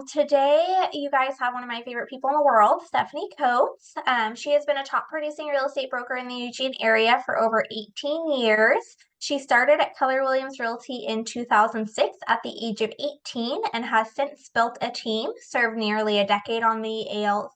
Today, you guys have one of my favorite people in the world, Stephanie Coates. She has been a top producing real estate broker in the Eugene area for over 18 years. She started at Keller Williams Realty in 2006 at the age of 18 and has since built a team, served nearly a decade on the ALC,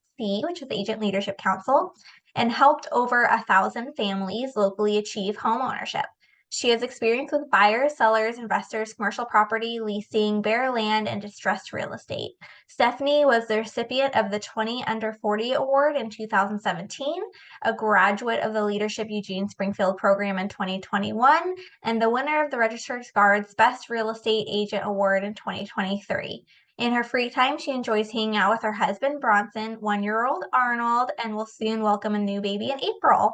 which is the Agent Leadership Council, and helped over 1,000 families locally achieve home ownership. She has experience with buyers, sellers, investors, commercial property, leasing, bare land, and distressed real estate. Stephanie was the recipient of the 20 Under 40 Award in 2017, a graduate of the Leadership Eugene Springfield program in 2021, and the winner of the Registered Guard's Best Real Estate Agent Award in 2023. In her free time, she enjoys hanging out with her husband, Bronson, 1-year-old Arnold, and will soon welcome a new baby in April.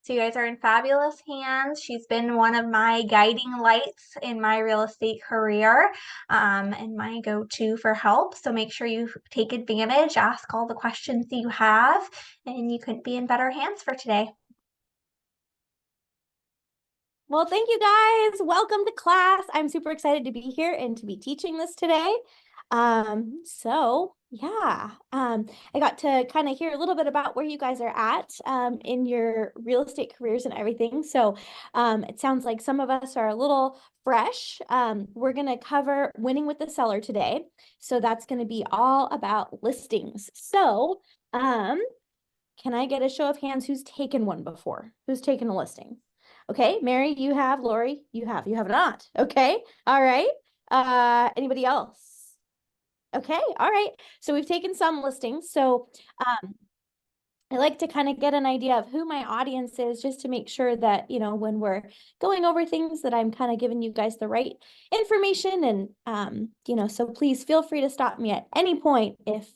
So you guys are in fabulous hands. She's been one of my guiding lights in my real estate career, and my go-to for help. So make sure you take advantage, ask all the questions you have, and you couldn't be in better hands for today. Well, thank you guys. Welcome to class. I'm super excited to be here and to be teaching this today. I got to kind of hear a little bit about where you guys are at in your real estate careers and everything. So it sounds like some of us are a little fresh. We're going to cover winning with the seller today. So that's going to be all about listings. So can I get a show of hands who's taken one before? Who's taken a listing? Okay, Mary, you have. Lori, you have not. Okay, all right. Anybody else? Okay, all right. So we've taken some listings. So I like to kind of get an idea of who my audience is just to make sure that, when we're going over things that I'm kind of giving you guys the right information. And, so please feel free to stop me at any point if,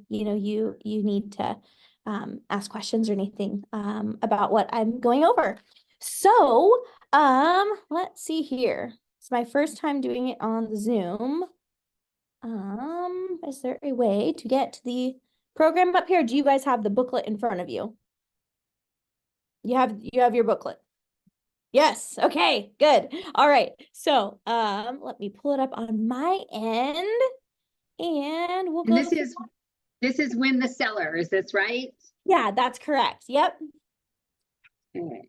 you need to ask questions or anything about what I'm going over. So let's see here. It's my first time doing it on the Zoom. Is there a way to get to the program up here? Do you guys have the booklet in front of you? You have your booklet. Yes. Okay, good. All right. So let me pull it up on my end and we'll go. This is Win the Seller, is this right? Yeah, that's correct. Yep. Okay.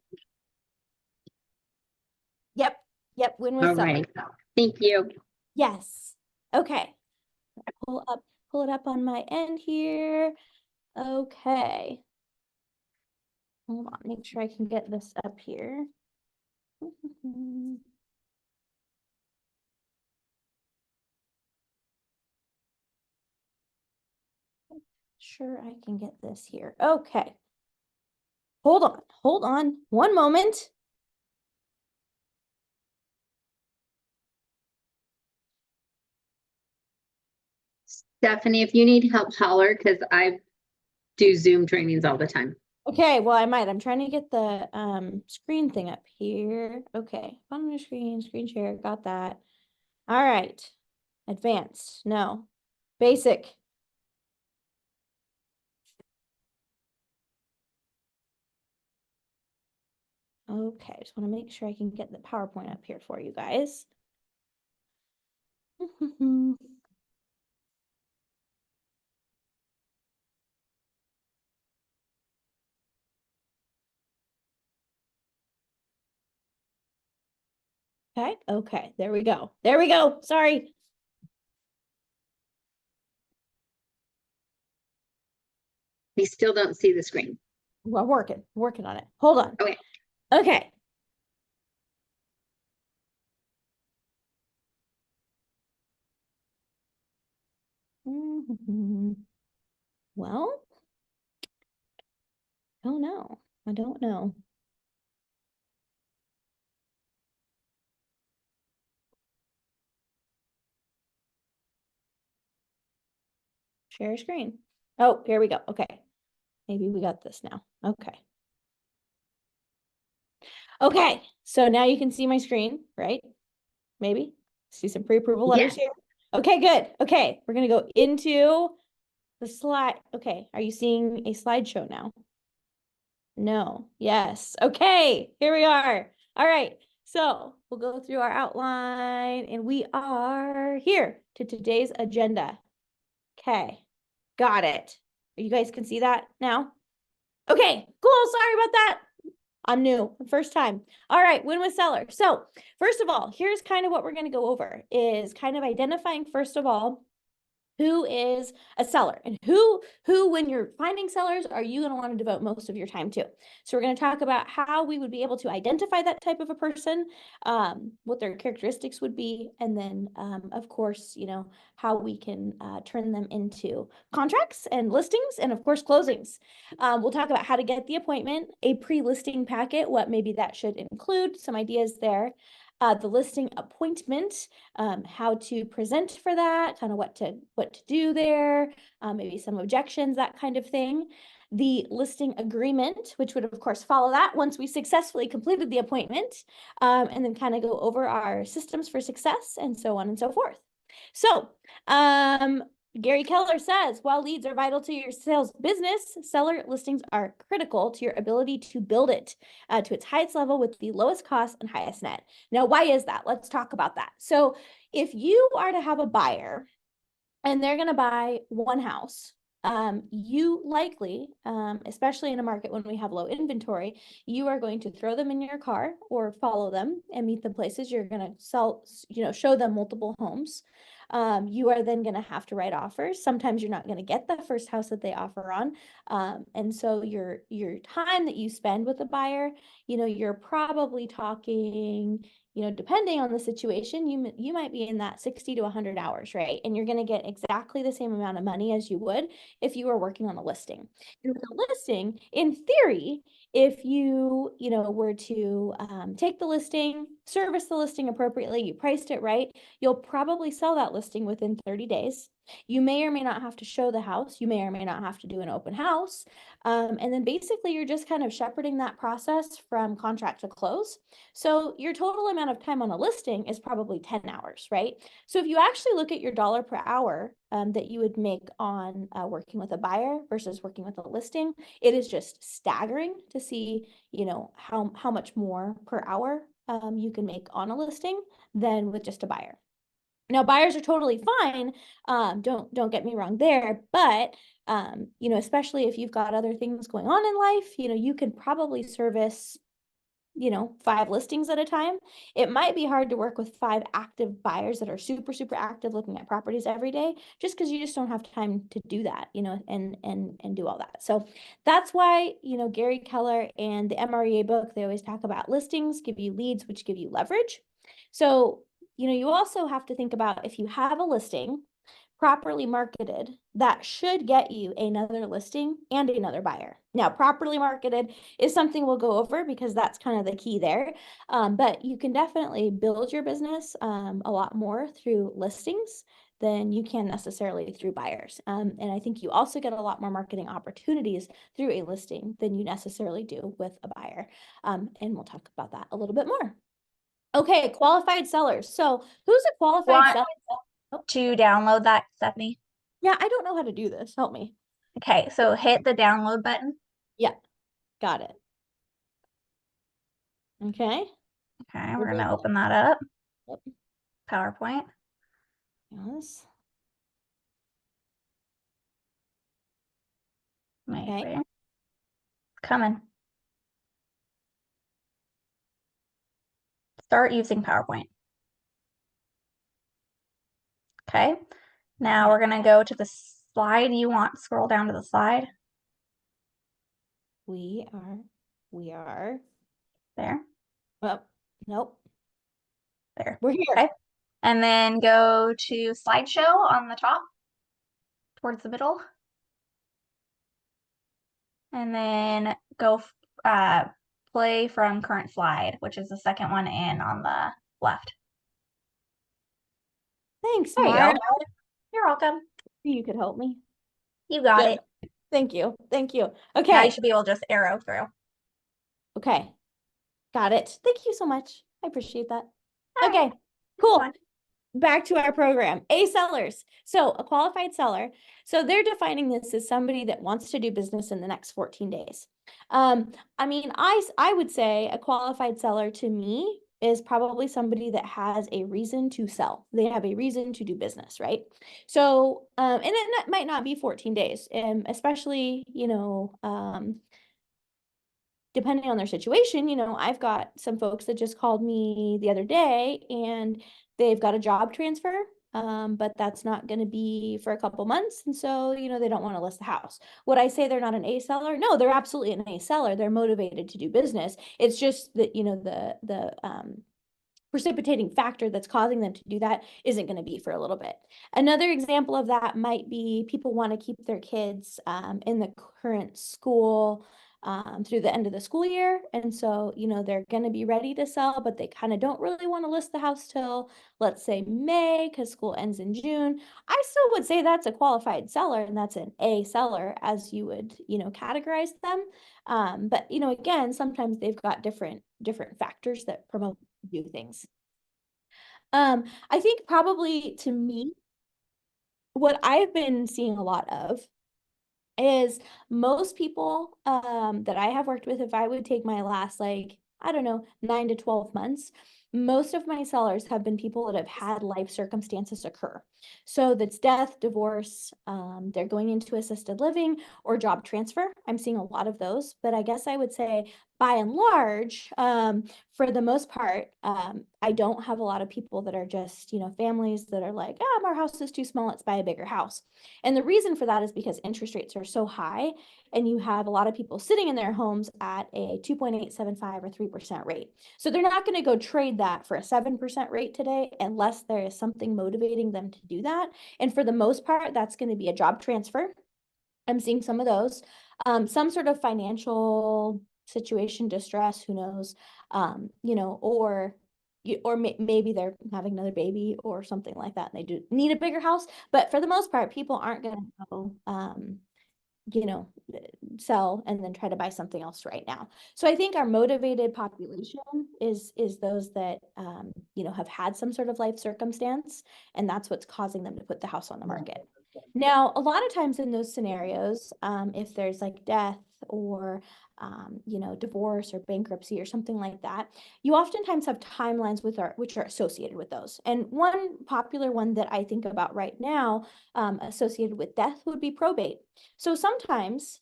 Yep. Win with Seller. Right. Thank you. Yes. Okay. Pull it up on my end here. Okay. Hold on, make sure I can get this up here. Sure, I can get this here. Okay. Hold on. One moment. Stephanie, if you need help, holler, because I do Zoom trainings all the time. Okay, well, I might. I'm trying to get the screen thing up here. Okay, on my screen share, got that. All right. Advanced, no. Basic. Okay, just want to make sure I can get the PowerPoint up here for you guys. Okay, there we go. Sorry. We still don't see the screen. Well, working on it. Hold on. Okay. Okay. Well, oh no, I don't know. Share screen. Oh, here we go. Okay. Maybe we got this now. Okay. Okay. So now you can see my screen, right? Maybe see some pre-approval letters here. Okay, good. Okay. We're going to go into the slide. Okay. Are you seeing a slideshow now? No. Yes. Okay. Here we are. All right. So we'll go through our outline and we are here to today's agenda. Okay, got it. You guys can see that now? Okay, cool. Sorry about that. I'm new, first time. All right, win with seller. So first of all, here's kind of what we're going to go over is kind of identifying, first of all, who is a seller and who when you're finding sellers are you going to want to devote most of your time to. So we're going to talk about how we would be able to identify that type of a person, what their characteristics would be, and then of course, you know, how we can turn them into contracts and listings and of course closings. We'll talk about how to get the appointment, a pre-listing packet, what maybe that should include, some ideas there. The listing appointment, how to present for that, kind of what to do there, maybe some objections, that kind of thing. The listing agreement, which would of course follow that once we successfully completed the appointment, and then kind of go over our systems for success and so on and so forth. So, Gary Keller says, while leads are vital to your sales business, seller listings are critical to your ability to build it to its highest level with the lowest cost and highest net. Now, why is that? Let's talk about that. So if you are to have a buyer and they're going to buy one house, you likely, especially in a market when we have low inventory, you are going to throw them in your car or follow them and meet them places. You're going to sell, you know, show them multiple homes. You are then going to have to write offers. Sometimes you're not going to get the first house that they offer on. And so your time that you spend with the buyer, you know, you're probably talking, you know, depending on the situation, you might be in that 60 to 100 hours, right? And you're going to get exactly the same amount of money as you would if you were working on a listing. And with a listing, in theory, if you know, were to take the listing, service the listing appropriately, you priced it right, you'll probably sell that listing within 30 days. You may or may not have to show the house. You may or may not have to do an open house. And then basically you're just kind of shepherding that process from contract to close. So your total amount of time on a listing is probably 10 hours, right? So if you actually look at your dollar per hour that you would make on working with a buyer versus working with a listing, it is just staggering to see, you know, how much more per hour you can make on a listing than with just a buyer. Now, buyers are totally fine. Don't get me wrong there, but you know, especially if you've got other things going on in life, you know, you can probably service, you know, 5 listings at a time. It might be hard to work with 5 active buyers that are super active looking at properties every day, just because you just don't have time to do that, you know, and do all that. So that's why, you know, Gary Keller and the MREA book, they always talk about listings give you leads, which give you leverage. So, you know, you also have to think about if you have a listing properly marketed, that should get you another listing and another buyer. Now, properly marketed is something we'll go over because that's kind of the key there. But you can definitely build your business a lot more through listings than you can necessarily through buyers. And I think you also get a lot more marketing opportunities through a listing than you necessarily do with a buyer. And we'll talk about that a little bit more. Okay, qualified sellers. So who's a qualified Want seller? to download that, Stephanie? Yeah, I don't know how to do this. Help me. Okay, so hit the download button. Yeah, got it. Okay. Okay, we're gonna open that up. Yep. PowerPoint. Yes. Maybe. Okay. Coming. Start using PowerPoint. Okay. Now we're gonna go to the slide you want. Scroll down to the slide. We are. There. Oh, nope. There. We're here. Okay. And then go to slideshow on the top towards the middle. And then go play from current slide, which is the second one in on the left. Thanks, There you Mara. go. You're welcome. You could help me. You got Good. it. Thank you. Thank you. Now Okay. you should be able to just arrow through. Okay. Got it. Thank you so much. I appreciate that. All Okay. right. Cool. Fun. Back to our program. A sellers. So a qualified seller. So they're defining this as somebody that wants to do business in the next 14 days. I mean, I would say a qualified seller to me is probably somebody that has a reason to sell. They have a reason to do business, right? So, and it might not be 14 days, especially, depending on their situation. I've got some folks that just called me the other day and they've got a job transfer, but that's not going to be for a couple months. And so, they don't want to list the house. Would I say they're not an A seller? No, they're absolutely an A seller. They're motivated to do business. It's just that, the precipitating factor that's causing them to do that isn't going to be for a little bit. Another example of that might be people want to keep their kids in the current school through the end of the school year. And so, they're going to be ready to sell, but they kind of don't really want to list the house till, let's say, May, because school ends in June. I still would say that's a qualified seller and that's an A seller as you would, categorize them. But, again, sometimes they've got different factors that promote do things. I think probably to me, what I've been seeing a lot of is most people that I have worked with, if I would take my last, like, I don't know, 9 to 12 months, most of my sellers have been people that have had life circumstances occur. So that's death, divorce, they're going into assisted living or job transfer. I'm seeing a lot of those, but I guess I would say by and large, for the most part, I don't have a lot of people that are just, families that are like, our house is too small, let's buy a bigger house. And the reason for that is because interest rates are so high and you have a lot of people sitting in their homes at a 2.875 or 3% rate. So they're not going to go trade that for a 7% rate today unless there is something motivating them to do that. And for the most part, that's going to be a job transfer. I'm seeing some of those, some sort of financial situation, distress, who knows, or maybe they're having another baby or something like that and they do need a bigger house. But for the most part, people aren't going to go, sell and then try to buy something else right now. So I think our motivated population is those that, have had some sort of life circumstance, and that's what's causing them to put the house on the market. Now, a lot of times in those scenarios, if there's like death or, divorce or bankruptcy or something like that, you oftentimes have timelines which are associated with those. And one popular one that I think about right now, associated with death, would be probate. So sometimes,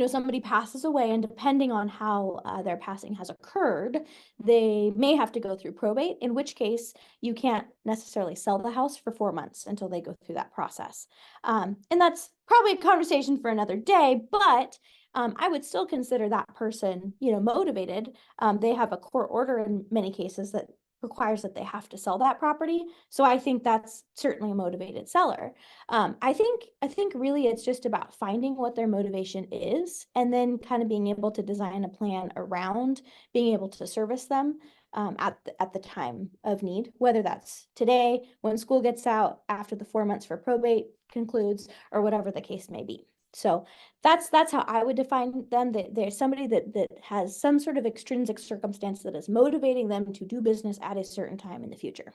somebody passes away, and depending on how their passing has occurred, they may have to go through probate, in which case you can't necessarily sell the house for 4 months until they go through that process. And that's probably a conversation for another day, but I would still consider that person, motivated. They have a court order in many cases that requires that they have to sell that property. So I think that's certainly a motivated seller. I think really it's just about finding what their motivation is and then kind of being able to design a plan around being able to service them at the time of need, whether that's today, when school gets out, after the 4 months for probate concludes, or whatever the case may be. So that's how I would define them. That there's somebody that has some sort of extrinsic circumstance that is motivating them to do business at a certain time in the future.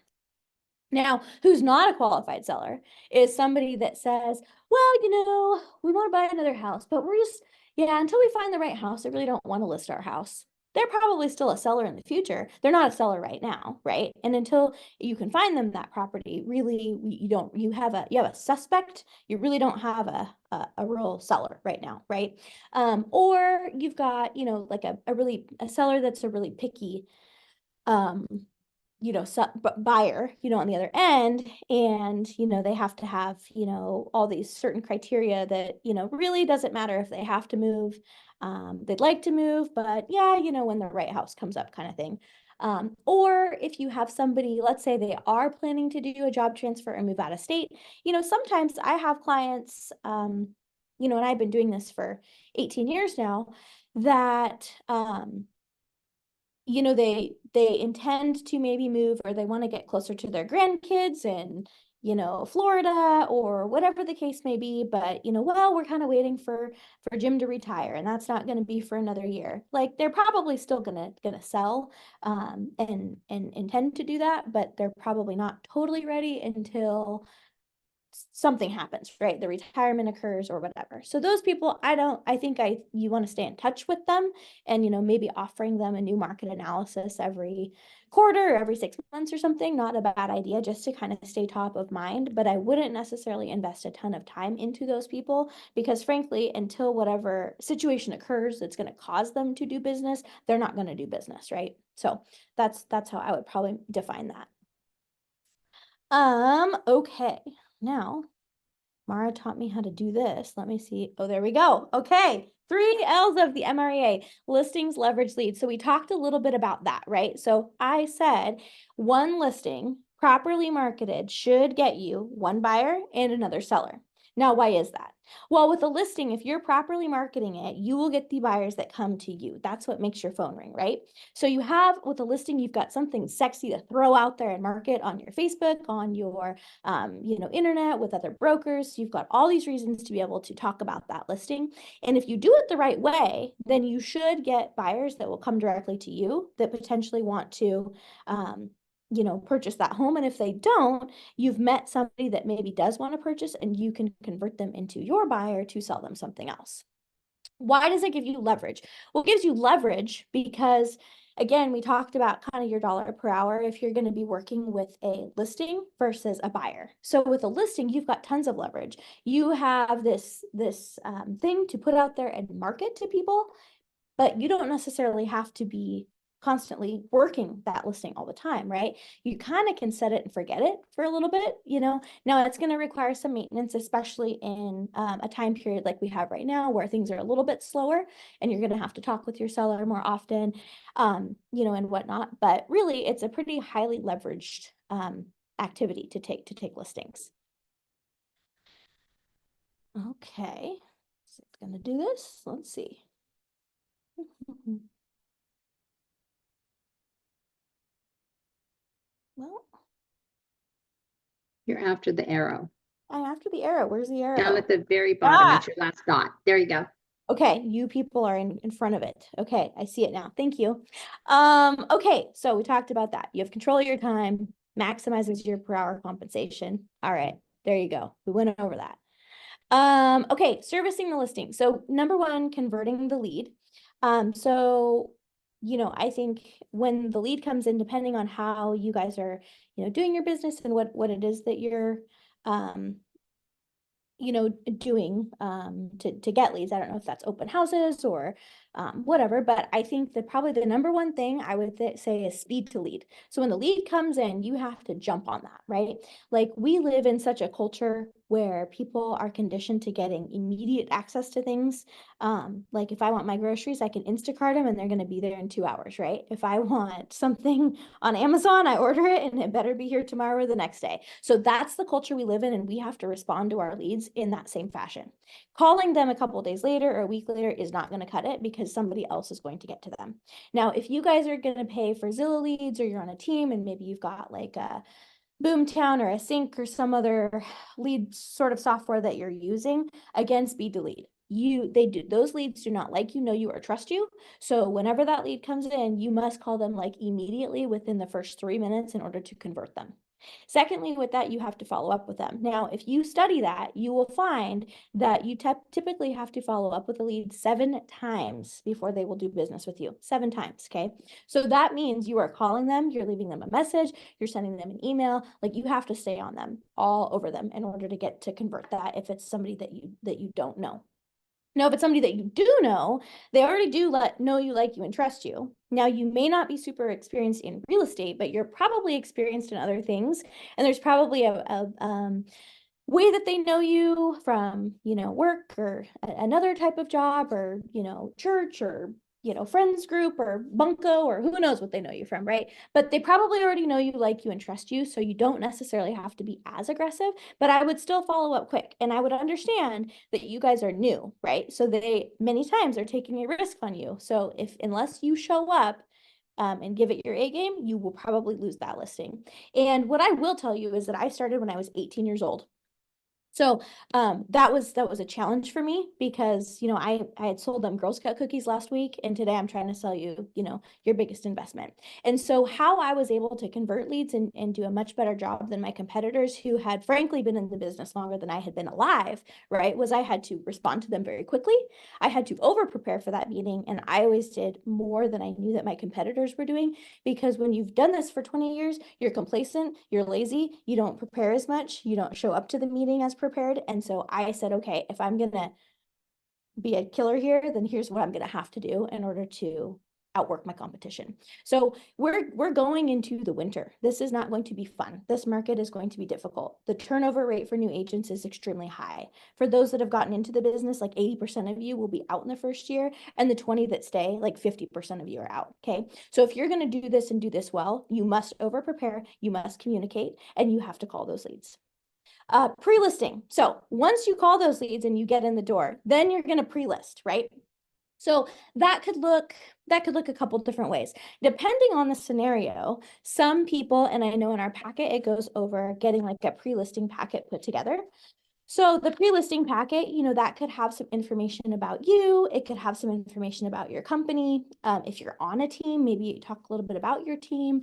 Now, who's not a qualified seller is somebody that says, well, we want to buy another house, but we're just, until we find the right house, I really don't want to list our house. They're probably still a seller in the future. They're not a seller right now, right? And until you can find them that property, really, you have a suspect. You really don't have a real seller right now, right? Or you've got, like a seller that's a really picky, buyer, on the other end, and, they have to have, all these certain criteria that, really doesn't matter if they have to move. They'd like to move, but yeah, when the right house comes up, kind of thing. Or if you have somebody, let's say they are planning to do a job transfer and move out of state, sometimes I have clients, and I've been doing this for 18 years now, that, they intend to maybe move, or they want to get closer to their grandkids in, Florida or whatever the case may be. But, we're kind of waiting for Jim to retire, and that's not going to be for another year. Like, they're probably still gonna sell and intend to do that, but they're probably not totally ready until something happens, right? The retirement occurs or whatever. So those people, I think you want to stay in touch with them and, maybe offering them a new market analysis every quarter or every 6 months or something, not a bad idea, just to kind of stay top of mind. But I wouldn't necessarily invest a ton of time into those people because frankly, until whatever situation occurs that's going to cause them to do business, they're not going to do business, right? So that's how I would probably define that. Okay. Now, Mara taught me how to do this. Let me see. Oh, there we go. Okay. 3 L's of the MREA, listings, leverage, leads. So we talked a little bit about that, right? So I said one listing properly marketed should get you one buyer and another seller. Now, why is that? Well, with a listing, if you're properly marketing it, you will get the buyers that come to you. That's what makes your phone ring, right? So you have, with a listing, you've got something sexy to throw out there and market on your Facebook, on your internet, with other brokers. You've got all these reasons to be able to talk about that listing. And if you do it the right way, then you should get buyers that will come directly to you that potentially want to, purchase that home. And if they don't, you've met somebody that maybe does want to purchase and you can convert them into your buyer to sell them something else. Why does it give you leverage? Well, it gives you leverage because, again, we talked about kind of your dollar per hour if you're going to be working with a listing versus a buyer. So with a listing, you've got tons of leverage. You have this thing to put out there and market to people, but you don't necessarily have to be constantly working that listing all the time, right? You kind of can set it and forget it for a little bit, Now it's going to require some maintenance, especially in a time period like we have right now where things are a little bit slower and you're going to have to talk with your seller more often, and whatnot. But really, it's a pretty highly leveraged activity to take listings. Okay, so it's going to do this. Let's see. Well, You're after the arrow. I'm after the arrow. Where's the arrow? Down at the very bottom, it's your last dot. There you go. Okay, you people are in front of it. Okay, I see it now. Thank you. Okay, so we talked about that. You have control of your time, maximizes your per hour compensation. All right, there you go. We went over that. Okay, servicing the listing. So number one, converting the lead. I think when the lead comes in, depending on how you guys are, doing your business and what it is that you're, doing to get leads. I don't know if that's open houses or whatever, but I think that probably the number one thing I would say is speed to lead. So when the lead comes in, you have to jump on that, right? Like we live in such a culture where people are conditioned to getting immediate access to things. Like if I want my groceries, I can Instacart them and they're going to be there in 2 hours, right? If I want something on Amazon, I order it and it better be here tomorrow or the next day. So that's the culture we live in, and we have to respond to our leads in that same fashion. Calling them a couple of days later or a week later is not going to cut it because somebody else is going to get to them. Now, if you guys are going to pay for Zillow leads or you're on a team and maybe you've got like a Boomtown or a Sync or some other lead sort of software that you're using, again, speed to lead. Those leads do not like you, know you, or trust you. So whenever that lead comes in, you must call them like immediately within the first 3 minutes in order to convert them. Secondly, with that, you have to follow up with them. Now, if you study that, you will find that you typically have to follow up with a lead 7 times before they will do business with you. 7 times, okay? So that means you are calling them, you're leaving them a message, you're sending them an email. Like you have to stay on them, all over them, in order to get to convert that if it's somebody that you don't know. Now, if it's somebody that you do know, they already do know you, like you, and trust you. Now, you may not be super experienced in real estate, but you're probably experienced in other things. And there's probably a way that they know you from, work or another type of job or, church or, friends group or bunco or who knows what they know you from, right? But they probably already know you, like you, and trust you. So you don't necessarily have to be as aggressive, but I would still follow up quick. And I would understand that you guys are new, right? So they many times are taking a risk on you. So unless you show up and give it your A game, you will probably lose that listing. And what I will tell you is that I started when I was 18 years old. So that was a challenge for me because, you know, I had sold them Girl Scout cookies last week, and today I'm trying to sell you, you know, your biggest investment. And so how I was able to convert leads and do a much better job than my competitors who had frankly been in the business longer than I had been alive, right, was I had to respond to them very quickly. I had to over prepare for that meeting, and I always did more than I knew that my competitors were doing, because when you've done this for 20 years, you're complacent, you're lazy, you don't prepare as much, you don't show up to the meeting as prepared. And so I said, okay, if I'm gonna be a killer here, then here's what I'm gonna have to do in order to outwork my competition. So we're going into the winter. This is not going to be fun. This market is going to be difficult. The turnover rate for new agents is extremely high. For those that have gotten into the business, like 80% of you will be out in the first year, and the 20 that stay, like 50% of you are out. Okay. So if you're going to do this and do this well, you must over prepare, you must communicate, and you have to call those leads. Pre-listing. So once you call those leads and you get in the door, then you're going to pre-list, right? So that could look a couple different ways. Depending on the scenario, some people, and I know in our packet, it goes over getting like a pre-listing packet put together. So the pre-listing packet, you know, that could have some information about you. It could have some information about your company. If you're on a team, maybe talk a little bit about your team.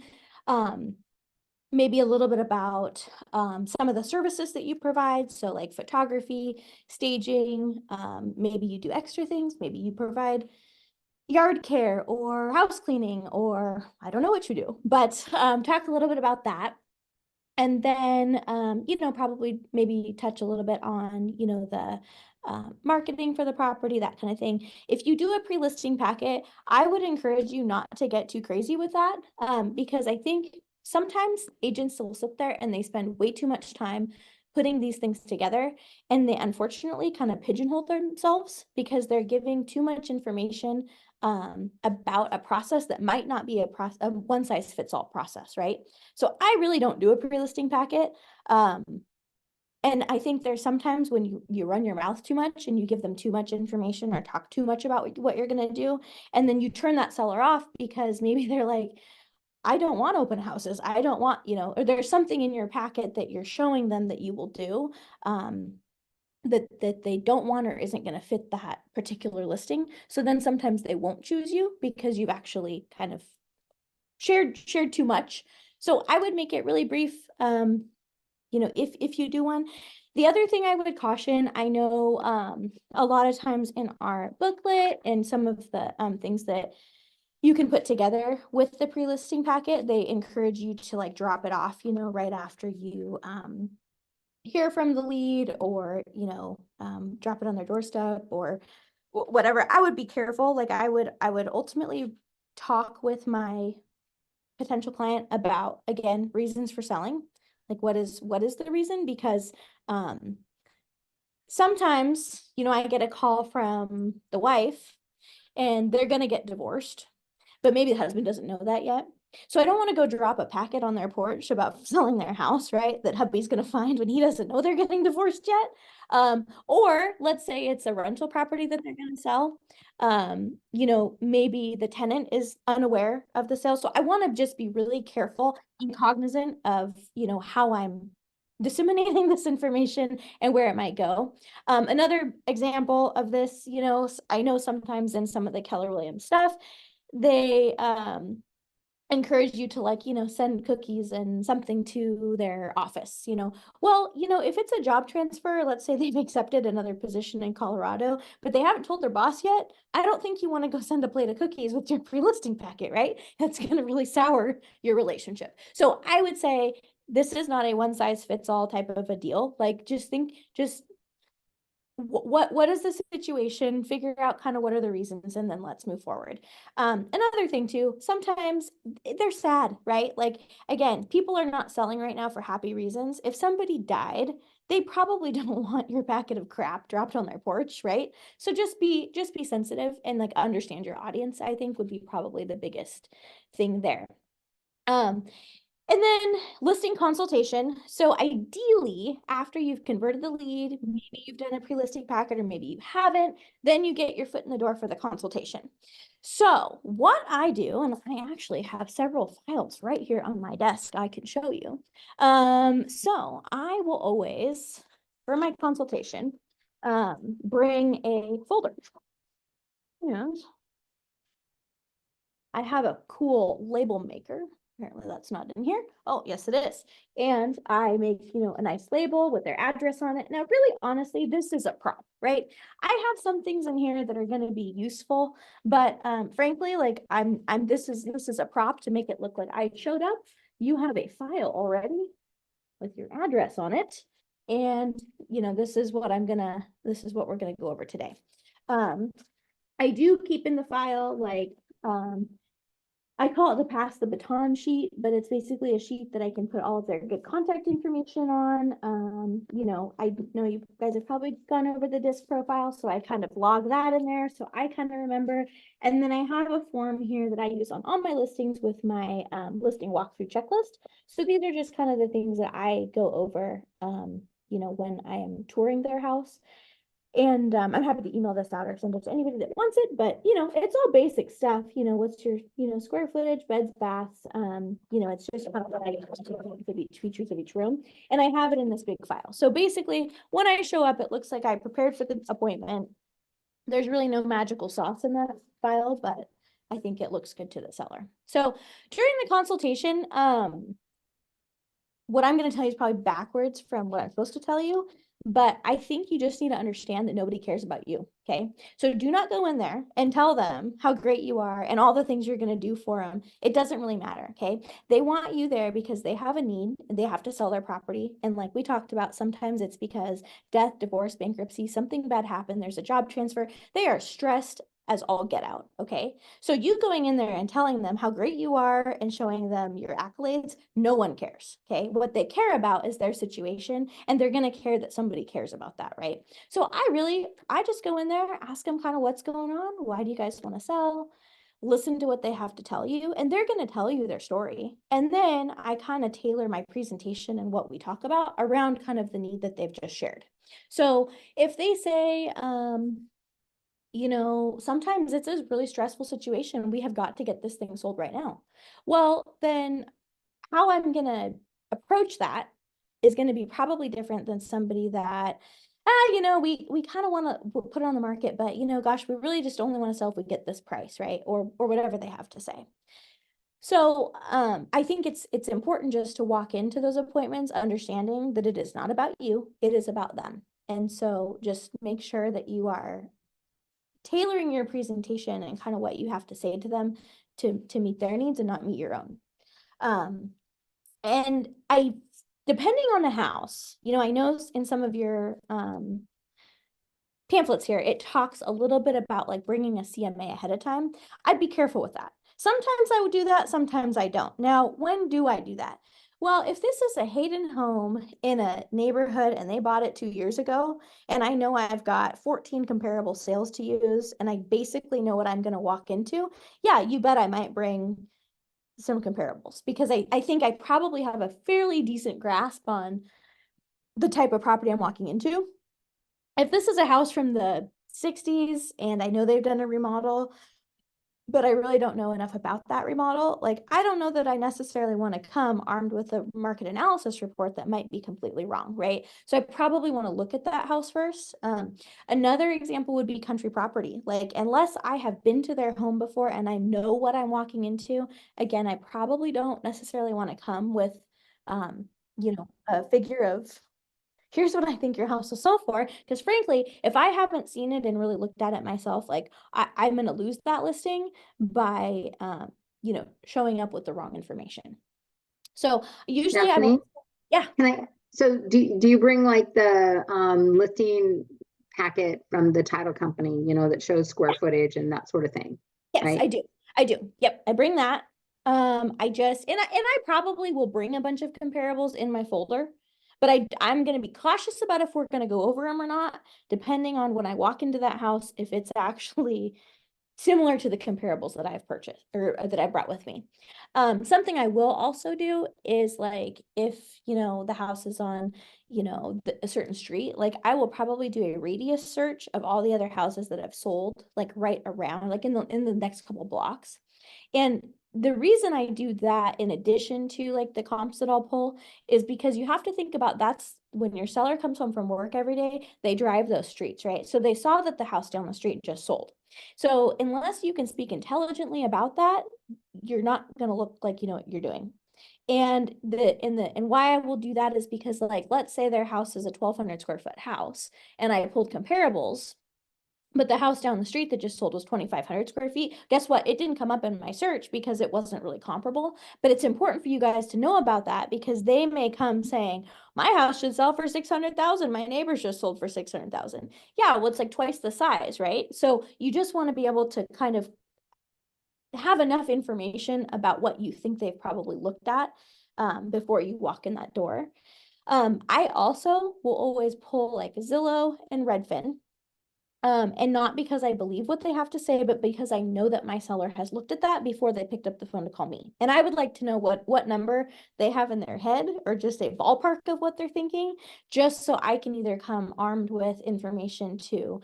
Maybe a little bit about some of the services that you provide. So like photography, staging, maybe you do extra things, maybe you provide yard care or house cleaning, or I don't know what you do, but talk a little bit about that. And then, you know, probably maybe touch a little bit on, you know, the marketing for the property, that kind of thing. If you do a pre-listing packet, I would encourage you not to get too crazy with that, because I think sometimes agents will sit there and they spend way too much time putting these things together, and they unfortunately kind of pigeonhole themselves because they're giving too much information about a process that might not be a one size fits all process, right? So I really don't do a pre-listing packet. And I think there's sometimes when you run your mouth too much and you give them too much information or talk too much about what you're going to do, and then you turn that seller off because maybe they're like, I don't want open houses. I don't want, you know, or there's something in your packet that you're showing them that you will do, that they don't want or isn't going to fit that particular listing. So then sometimes they won't choose you because you've actually kind of shared too much. So I would make it really brief. You know, if you do one. The other thing I would caution, I know a lot of times in our booklet and some of the things that you can put together with the pre-listing packet, they encourage you to like drop it off, you know, right after you hear from the lead, or, you know, drop it on their doorstep or whatever. I would be careful. Like I would ultimately talk with my potential client about, again, reasons for selling. Like what is the reason? Because sometimes, you know, I get a call from the wife and they're going to get divorced, but maybe the husband doesn't know that yet. So I don't want to go drop a packet on their porch about selling their house, right? That hubby's going to find when he doesn't know they're getting divorced yet. Or let's say it's a rental property that they're going to sell. You know, maybe the tenant is unaware of the sale. So I want to just be really careful and cognizant of, you know, how I'm disseminating this information and where it might go. Another example of this, you know, I know sometimes in some of the Keller Williams stuff, they encourage you to, like, you know, send cookies and something to their office, you know. Well, you know, if it's a job transfer, let's say they've accepted another position in Colorado, but they haven't told their boss yet, I don't think you want to go send a plate of cookies with your pre-listing packet, right? That's going to really sour your relationship. So I would say this is not a one size fits all type of a deal. Like, just what is the situation, figure out kind of what are the reasons, and then let's move forward. Another thing too, sometimes they're sad, right? Like, again, people are not selling right now for happy reasons. If somebody died, they probably don't want your packet of crap dropped on their porch, right? So just be sensitive and like understand your audience, I think would be probably the biggest thing there. And then listing consultation. So ideally, after you've converted the lead, maybe you've done a pre-listing packet or maybe you haven't, then you get your foot in the door for the consultation. So what I do, and I actually have several files right here on my desk I can show you. So I will always for my consultation, bring a folder. And I have a cool label maker. Apparently that's not in here. Oh, yes, it is. And I make, a nice label with their address on it. Now, really, honestly, this is a prop, right? I have some things in here that are going to be useful, but frankly, like this is a prop to make it look like I showed up. You have a file already with your address on it. And, this is what we're gonna go over today. I do keep in the file, like, I call it the pass the baton sheet, but it's basically a sheet that I can put all of their good contact information on. I know you guys have probably gone over the disc profile, so I kind of log that in there, so I kind of remember. And then I have a form here that I use on all my listings with my listing walkthrough checklist. So these are just kind of the things that I go over, when I am touring their house. And I'm happy to email this out or send it to anybody that wants it, but it's all basic stuff. What's your, square footage, beds, baths, it's just kind of what I of each features of each room. And I have it in this big file. So basically when I show up, it looks like I prepared for the appointment. There's really no magical sauce in that file, but I think it looks good to the seller. So during the consultation, what I'm going to tell you is probably backwards from what I'm supposed to tell you. But I think you just need to understand that nobody cares about you, okay? So do not go in there and tell them how great you are and all the things you're going to do for them. It doesn't really matter, okay? They want you there because they have a need and they have to sell their property. And like we talked about, sometimes it's because death, divorce, bankruptcy, something bad happened, there's a job transfer. They are stressed as all get out, okay? So you going in there and telling them how great you are and showing them your accolades, no one cares, okay? What they care about is their situation, and they're gonna care that somebody cares about that, right? So I just go in there, ask them kind of what's going on, why do you guys wanna sell? Listen to what they have to tell you, and they're gonna tell you their story. And then I kind of tailor my presentation and what we talk about around kind of the need that they've just shared. So if they say, sometimes it's a really stressful situation. We have got to get this thing sold right now. Well, then how I'm going to approach that is going to be probably different than somebody that, we kind of want to put it on the market, but gosh, we really just only want to sell if we get this price, right? Or whatever they have to say. So I think it's important just to walk into those appointments understanding that it is not about you, it is about them. And so just make sure that you are tailoring your presentation and kind of what you have to say to them to meet their needs and not meet your own. And depending on the house, I know in some of your pamphlets here, it talks a little bit about like bringing a CMA ahead of time. I'd be careful with that. Sometimes I would do that, sometimes I don't. Now, when do I do that? Well, if this is a Hayden home in a neighborhood and they bought it 2 years ago, and I know I've got 14 comparable sales to use, and I basically know what I'm going to walk into, yeah, you bet I might bring some comparables, because I think I probably have a fairly decent grasp on the type of property I'm walking into. If this is a house from the 60s and I know they've done a remodel, but I really don't know enough about that remodel, like I don't know that I necessarily want to come armed with a market analysis report that might be completely wrong, right? So I probably want to look at that house first. Another example would be country property. Like unless I have been to their home before and I know what I'm walking into, again, I probably don't necessarily want to come with a figure of, here's what I think your house will sell for. Because frankly, if I haven't seen it and really looked at it myself, like I'm going to lose that listing by, showing up with the wrong information. So usually Stephanie? Yeah. So do you bring like the listing packet from the title company, that shows square footage and that sort of thing? Yes, right? I do. Yep. I bring that. I probably will bring a bunch of comparables in my folder. But I'm going to be cautious about if we're going to go over them or not, depending on when I walk into that house, if it's actually similar to the comparables that I've purchased or that I brought with me. Something I will also do is like, if, the house is on, a certain street, like I will probably do a radius search of all the other houses that have sold like right around, like in the next couple blocks. And the reason I do that in addition to like the comps that I'll pull is because you have to think about that's when your seller comes home from work every day, they drive those streets, right? So they saw that the house down the street just sold. So unless you can speak intelligently about that, you're not going to look like you know what you're doing. And why I will do that is because, like, let's say their house is a 1,200 square foot house and I pulled comparables, but the house down the street that just sold was 2,500 square feet. Guess what? It didn't come up in my search because it wasn't really comparable. But it's important for you guys to know about that because they may come saying, my house should sell for 600,000. My neighbors just sold for 600,000. Yeah, well, it's like twice the size, right? So you just want to be able to kind of have enough information about what you think they've probably looked at before you walk in that door. I also will always pull like Zillow and Redfin. And not because I believe what they have to say, but because I know that my seller has looked at that before they picked up the phone to call me. And I would like to know what number they have in their head or just a ballpark of what they're thinking, just so I can either come armed with information to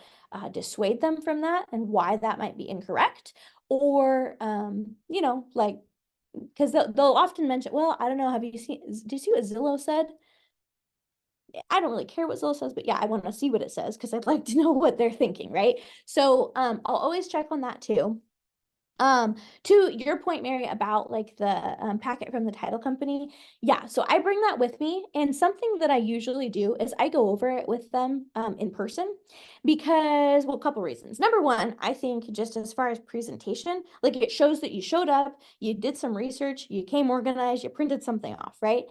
dissuade them from that and why that might be incorrect, or you know, like, because they'll often mention, well, I don't know, do you see what Zillow said? I don't really care what Zillow says, but yeah, I want to see what it says because I'd like to know what they're thinking, right? So I'll always check on that too. To your point, Mary, about like the packet from the title company. Yeah, so I bring that with me, and something that I usually do is I go over it with them in person because, well, a couple reasons. Number one, I think just as far as presentation, like it shows that you showed up, you did some research, you came organized, you printed something off, right?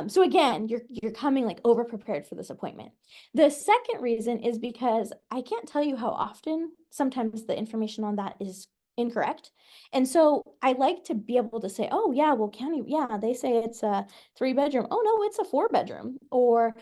So again, you're coming like over prepared for this appointment. The second reason is because I can't tell you how often sometimes the information on that is incorrect. And so I like to be able to say, oh yeah, well, county, yeah, they say it's a 3 bedroom. Oh no, it's a 4 bedroom. Or,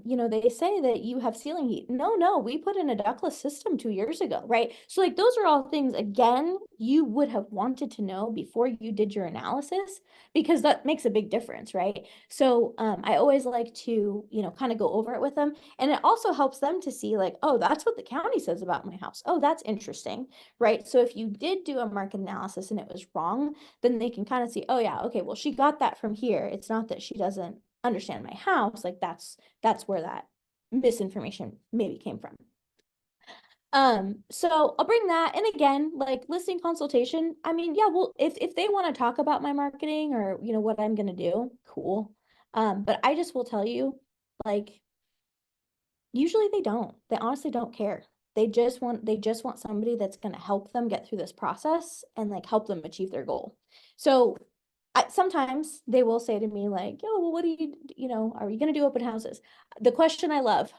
you know, they say that you have ceiling heat. No, we put in a ductless system 2 years ago, right? So like those are all things, again, you would have wanted to know before you did your analysis because that makes a big difference, right? So I always like to, you know, kind of go over it with them. And it also helps them to see like, oh, that's what the county says about my house. Oh, that's interesting, right? So if you did do a market analysis and it was wrong, then they can kind of see, oh yeah, okay, well, she got that from here. It's not that she doesn't understand my house. Like that's where that misinformation maybe came from. So I'll bring that. And again, like listing consultation, I mean, yeah, well, if they want to talk about my marketing or, you know, what I'm going to do, cool. But I just will tell you, like, usually they don't. They honestly don't care. They just want somebody that's going to help them get through this process and like help them achieve their goal. So sometimes they will say to me like, "Oh, well, what do you know, are you going to do open houses?" The question I love,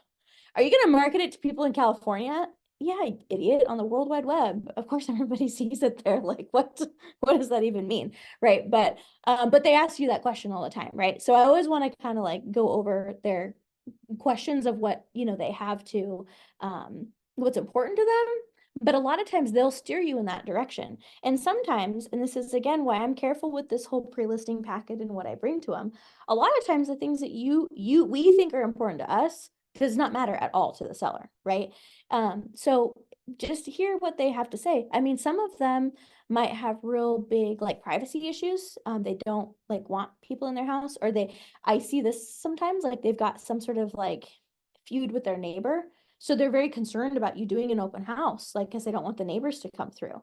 are you going to market it to people in California? Yeah, idiot, on the World Wide Web. Of course, everybody sees it there. Like, what does that even mean? Right. But they ask you that question all the time, right? So I always want to kind of like go over their questions of what, you know, they have to, what's important to them. But a lot of times they'll steer you in that direction. And sometimes, and this is again why I'm careful with this whole pre-listing packet and what I bring to them, a lot of times the things that we think are important to us does not matter at all to the seller, right? So just hear what they have to say. I mean, some of them might have real big like privacy issues. They don't like want people in their house, or I see this sometimes, like they've got some sort of like feud with their neighbor. So they're very concerned about you doing an open house, like, because they don't want the neighbors to come through.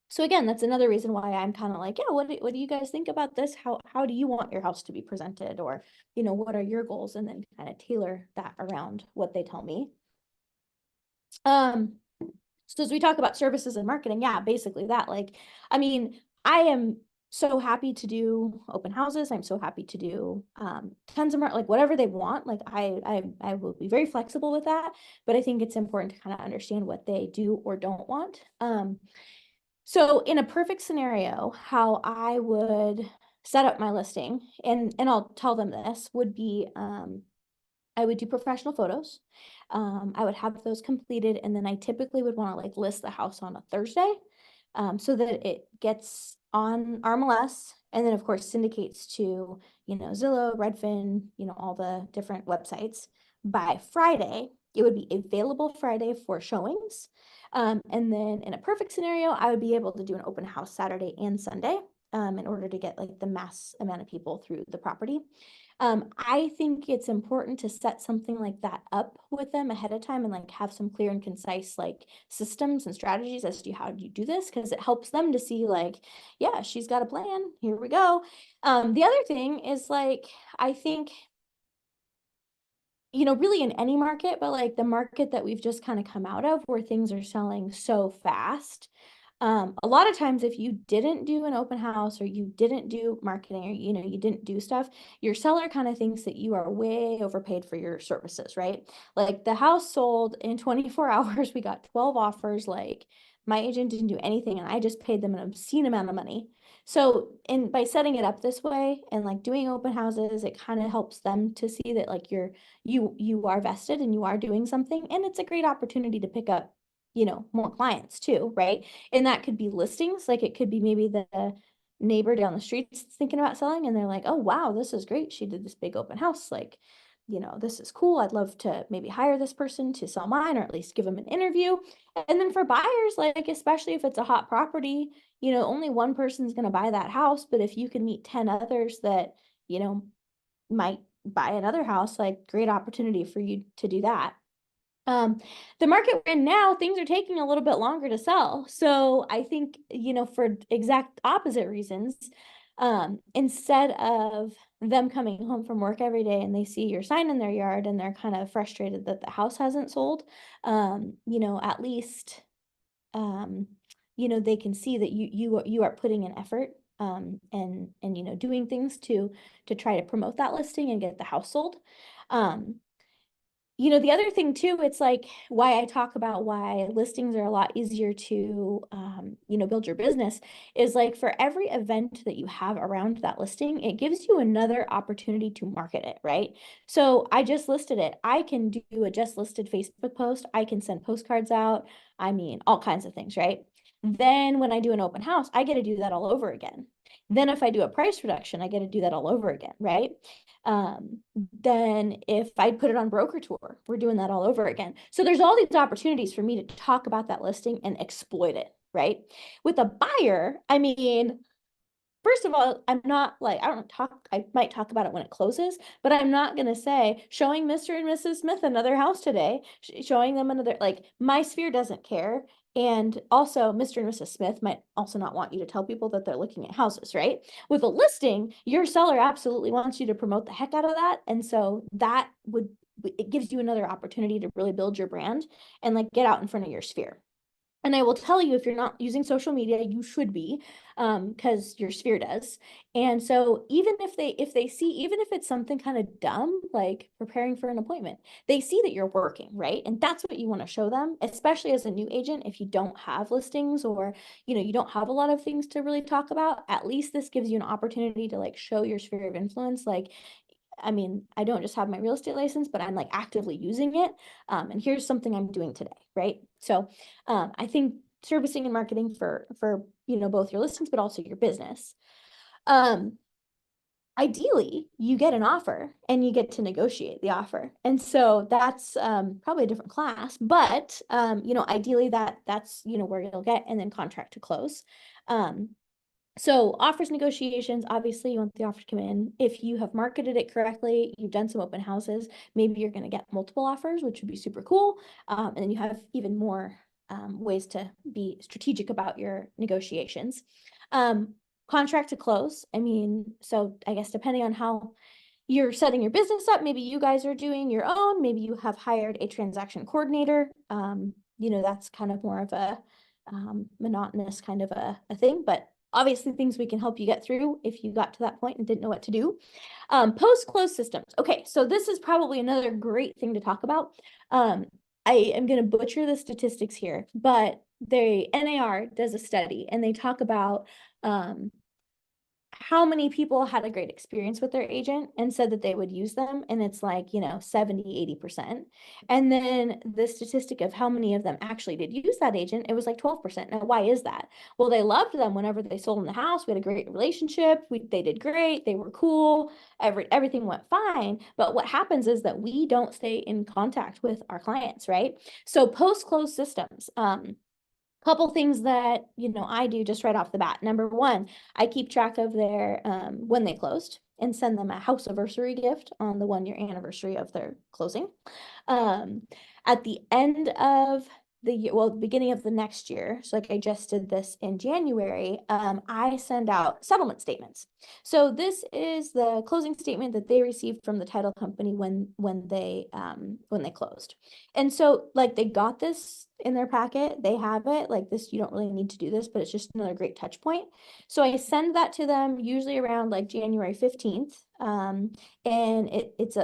So again, that's another reason why I'm kind of like, yeah, what do you guys think about this? How do you want your house to be presented? Or, you know, what are your goals? And then kind of tailor that around what they tell me. So as we talk about services and marketing, yeah, basically that, like, I mean, I am so happy to do open houses. I'm so happy to do tons of like whatever they want. Like I will be very flexible with that, but I think it's important to kind of understand what they do or don't want. So in a perfect scenario, how I would set up my listing, and I'll tell them this, would be I would do professional photos. I would have those completed, and then I typically would want to like list the house on a Thursday, so that it gets on RMLS, and then of course syndicates to, you know, Zillow, Redfin, you know, all the different websites by Friday. it would be available Friday for showings. And then in a perfect scenario, I would be able to do an open house Saturday and Sunday in order to get like the mass amount of people through the property. I think it's important to set something like that up with them ahead of time and like have some clear and concise like systems and strategies as to how do you do this, because it helps them to see like, yeah, she's got a plan. Here we go. The other thing is like, I think, you know, really in any market, but like the market that we've just kind of come out of where things are selling so fast. A lot of times if you didn't do an open house or you didn't do marketing or, you know, you didn't do stuff, your seller kind of thinks that you are way overpaid for your services, right? Like the house sold in 24 hours, we got 12 offers, like my agent didn't do anything and I just paid them an obscene amount of money. So by setting it up this way and like doing open houses, it kind of helps them to see that like you are vested and you are doing something, and it's a great opportunity to pick up, you know, more clients too, right? And that could be listings, like it could be maybe the neighbor down the street's thinking about selling and they're like, oh wow, this is great, she did this big open house, like, you know, this is cool, I'd love to maybe hire this person to sell mine or at least give them an interview. And then for buyers, like especially if it's a hot property, you know, only one person's going to buy that house, but if you can meet 10 others that, you know, might buy another house, like great opportunity for you to do that. The market we're in now, things are taking a little bit longer to sell. So I think, you know, for exact opposite reasons, instead of them coming home from work every day and they see your sign in their yard and they're kind of frustrated that the house hasn't sold, you know, at least, um, you know, they can see that you are putting an effort, and, you know, doing things to try to promote that listing and get the house sold. Um, you know, the other thing too, it's like why I talk about why listings are a lot easier to, you know, build your business is like for every event that you have around that listing, it gives you another opportunity to market it, right? So I just listed it. I can do a just listed Facebook post. I can send postcards out. I mean, all kinds of things, right? Then when I do an open house, I get to do that all over again. Then if I do a price reduction, I get to do that all over again, right? Then if I put it on broker tour, we're doing that all over again. So there's all these opportunities for me to talk about that listing and exploit it, right? With a buyer, I mean, first of all, I'm not like, I might talk about it when it closes, but I'm not going to say showing Mr. and Mrs. Smith another house today, showing them another, like my sphere doesn't care. And also Mr. and Mrs. Smith might also not want you to tell people that they're looking at houses, right? With a listing, your seller absolutely wants you to promote the heck out of that. And so it gives you another opportunity to really build your brand and like get out in front of your sphere. And I will tell you, if you're not using social media, you should be, because your sphere does. And so even if they see, even if it's something kind of dumb, like preparing for an appointment, they see that you're working, right? And that's what you want to show them, especially as a new agent. If you don't have listings or, you know, you don't have a lot of things to really talk about, at least this gives you an opportunity to like show your sphere of influence. Like, I mean, I don't just have my real estate license, but I'm like actively using it. And here's something I'm doing today, right? So I think servicing and marketing for you know, both your listings, but also your business. Ideally, you get an offer and you get to negotiate the offer. And so that's probably a different class, but you know, ideally that's, you know, where you'll get, and then contract to close. So offers negotiations, obviously you want the offer to come in. If you have marketed it correctly, you've done some open houses, maybe you're going to get multiple offers, which would be super cool. And then you have even more ways to be strategic about your negotiations. Contract to close. I mean, so I guess depending on how you're setting your business up, maybe you guys are doing your own, maybe you have hired a transaction coordinator. You know, that's kind of more of a monotonous kind of a thing, but obviously things we can help you get through if you got to that point and didn't know what to do. Post-close systems. Okay, so this is probably another great thing to talk about. I am going to butcher the statistics here, but NAR does a study and they talk about how many people had a great experience with their agent and said that they would use them, and it's like, 70-80%. And then the statistic of how many of them actually did use that agent, it was like 12%. Now, why is that? Well, they loved them whenever they sold in the house. We had a great relationship. They did great. They were cool. Everything went fine. But what happens is that we don't stay in contact with our clients, right? So post-close systems, couple things that I do just right off the bat. Number one, I keep track of their when they closed and send them a house anniversary gift on the 1-year anniversary of their closing. At the end of the year, well, beginning of the next year, so like I just did this in January, I send out settlement statements. So this is the closing statement that they received from the title company when they closed. And so like they got this in their packet, they have it like this. You don't really need to do this, but it's just another great touch point. So I send that to them usually around like January 15th. And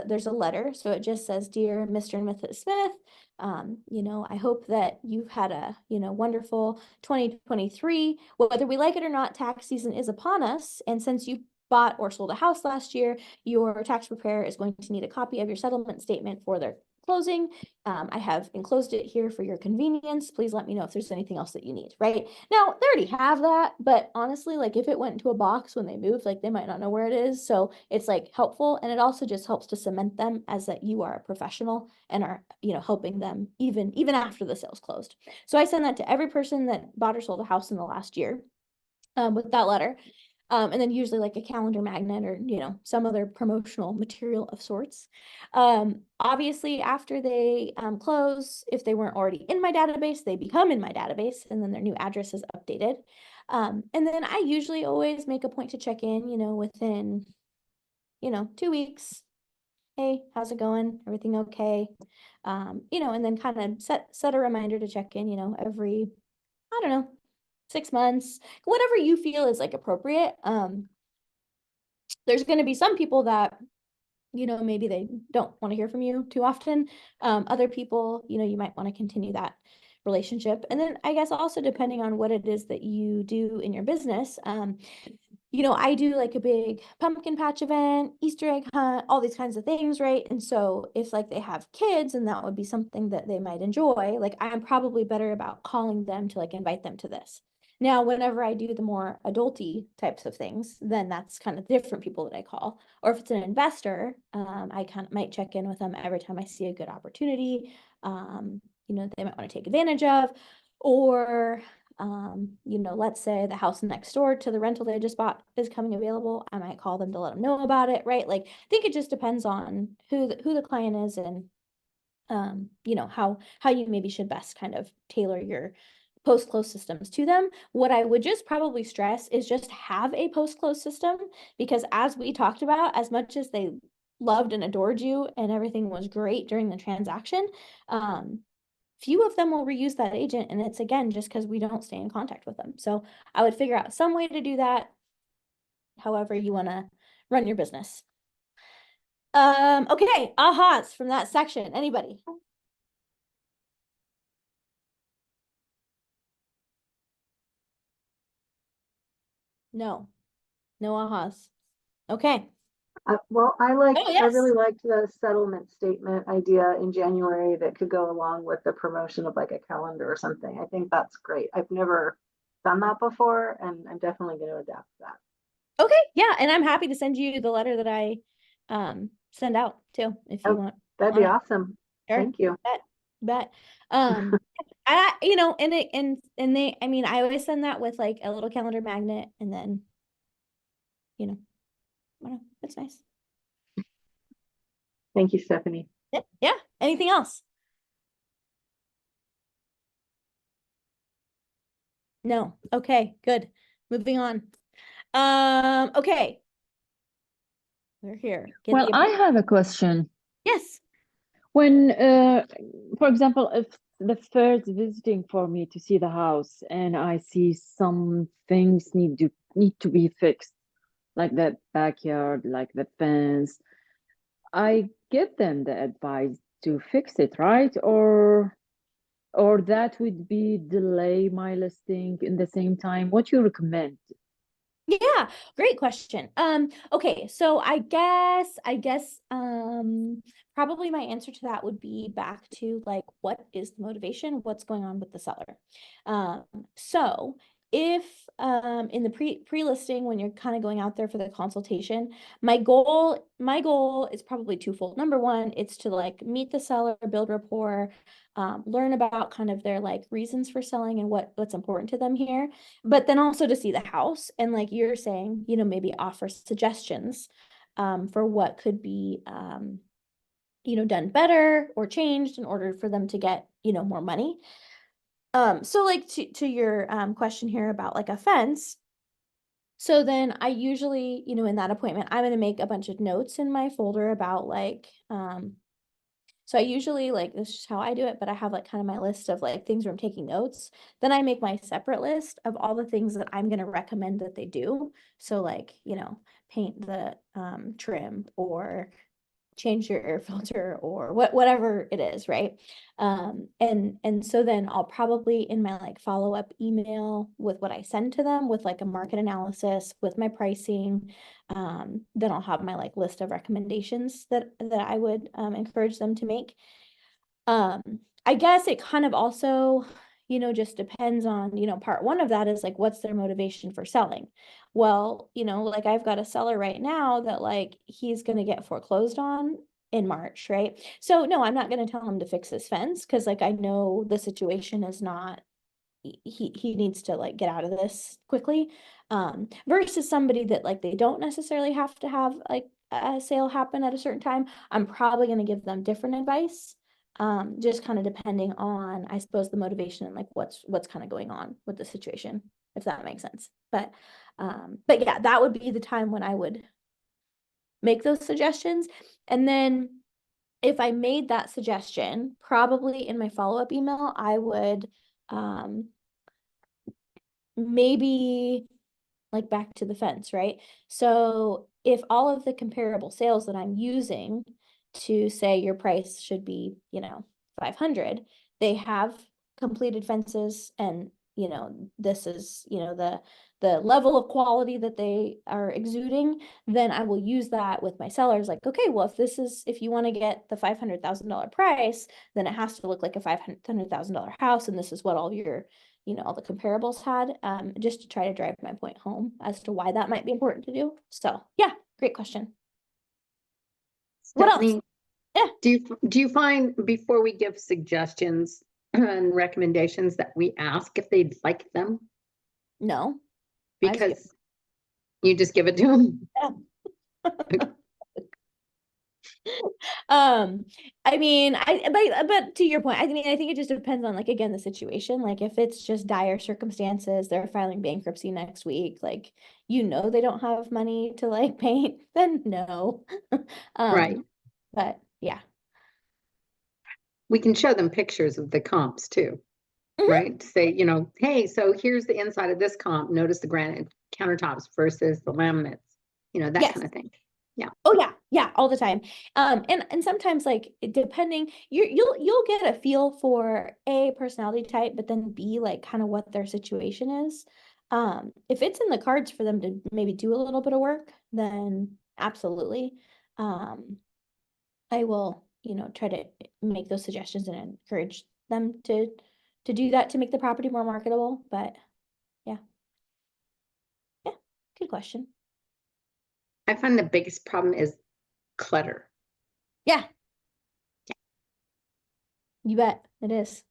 there's a letter. So it just says, "Dear Mr. and Mrs. Smith, I hope that you've had a, wonderful 2023. Whether we like it or not, tax season is upon us. And since you bought or sold a house last year, your tax preparer is going to need a copy of your settlement statement for their closing. I have enclosed it here for your convenience. Please let me know if there's anything else that you need," right? Now, they already have that, but honestly, like if it went into a box when they moved, like they might not know where it is. So it's like helpful. And it also just helps to cement them as that you are a professional and are, helping them even after the sales closed. So I send that to every person that bought or sold a house in the last year with that letter. And then usually like a calendar magnet or, some other promotional material of sorts. Obviously, after they close, if they weren't already in my database, they become in my database and then their new address is updated. And then I usually always make a point to check in, within, 2 weeks. Hey, how's it going? Everything okay? And then kind of set a reminder to check in, every, I don't know, 6 months, whatever you feel is like appropriate. There's going to be some people that, maybe they don't want to hear from you too often. Other people, you might want to continue that relationship. And then I guess also depending on what it is that you do in your business, I do like a big pumpkin patch event, Easter egg hunt, all these kinds of things, right? And so if like they have kids and that would be something that they might enjoy, like I'm probably better about calling them to like invite them to this. Now, whenever I do the more adulty types of things, then that's kind of different people that I call. Or if it's an investor, I kind of might check in with them every time I see a good opportunity, they might want to take advantage of. Or let's say the house next door to the rental they just bought is coming available. I might call them to let them know about it, right? Like, I think it just depends on who the client is and, how you maybe should best kind of tailor your post-close systems to them. What I would just probably stress is just have a post-close system, because as we talked about, as much as they loved and adored you and everything was great during the transaction, few of them will reuse that agent, and it's again just because we don't stay in contact with them. So I would figure out some way to do that, however you want to run your business. Okay, ahas from that section. Anybody? No ahas. Okay. Well, I Oh, yes. really liked the settlement statement idea in January that could go along with the promotion of like a calendar or something. I think that's great. I've never done that before, and I'm definitely going to adapt that. Okay, yeah, and I'm happy to send you the letter that I send out too, if you want. That'd be awesome. Sure. Thank you. Bet. I mean, I always send that with like a little calendar magnet, and then, I don't know, it's nice. Thank you, Stephanie. Yeah. Anything else? No. Okay, good. Moving on. Okay. We're here. Well, I have a question. Yes. When, for example, if the first visiting for me to see the house and I see some things need to be fixed, like the backyard, like the fence, I give them the advice to fix it, right? Or that would be delay my listing in the same time. What you recommend? Yeah, great question. Okay, so I guess, probably my answer to that would be back to like, what is the motivation? What's going on with the seller? Um, so if, in the pre-listing, when you're kind of going out there for the consultation, my goal is probably twofold. Number one, it's to like meet the seller, build rapport, learn about kind of their like reasons for selling and what's important to them here, but then also to see the house and like you're saying, you know, maybe offer suggestions for what could be you know, done better or changed in order for them to get, you know, more money. So like to your question here about like a fence. So then I usually, you know, in that appointment, I'm going to make a bunch of notes in my folder about like so I usually like this is how I do it, but I have like kind of my list of like things where I'm taking notes. Then I make my separate list of all the things that I'm gonna recommend that they do. So like, you know, paint the trim or change your air filter or whatever it is, right? And so then I'll probably in my like follow-up email with what I send to them with like a market analysis with my pricing, then I'll have my like list of recommendations that I would encourage them to make. I guess it kind of also, you know, just depends on, you know, part one of that is like, what's their motivation for selling? Well, you know, like I've got a seller right now that like he's going to get foreclosed on in March, right? So no, I'm not going to tell him to fix his fence because like I know the situation is not he needs to like get out of this quickly. Versus somebody that like they don't necessarily have to have like a sale happen at a certain time. I'm probably going to give them different advice. Just kind of depending on, I suppose, the motivation and like what's kind of going on with the situation, if that makes sense. But yeah, that would be the time when I would make those suggestions. And then if I made that suggestion, probably in my follow-up email, I would maybe like back to the fence, right? So if all of the comparable sales that I'm using to say your price should be, you know, 500, they have completed fences and, you know, this is, you know, the level of quality that they are exuding, then I will use that with my sellers like, okay, well, if you want to get the $500,000 price, then it has to look like a $500,000 house. And this is what all your, you know, all the comparables had, just to try to drive my point home as to why that might be important to do. So yeah, great question. What else? Stephanie, Yeah. do you find before we give suggestions and recommendations that we ask if they'd like them? No. I just give- Because you just give it to them? I mean, but to your point, I mean, I think it just depends on like, again, the situation. Like if it's just dire circumstances, they're filing bankruptcy next week, like, you know, they don't have money to like paint, then no. Right. But yeah. We can show them pictures of the comps too, Mhm. right? Say, you know, hey, so here's the inside of this comp. Notice the granite countertops versus the laminates, you know, that Yes. kind of thing. Oh yeah, yeah, all the time. And sometimes like depending, you'll get a feel for A, personality type, but then B, like kind of what their situation is. If it's in the cards for them to maybe do a little bit of work, then absolutely. I will, you know, try to make those suggestions and encourage them to do that to make the property more marketable. But yeah. Yeah, good question. I find the biggest problem is clutter. Yeah. You bet it is.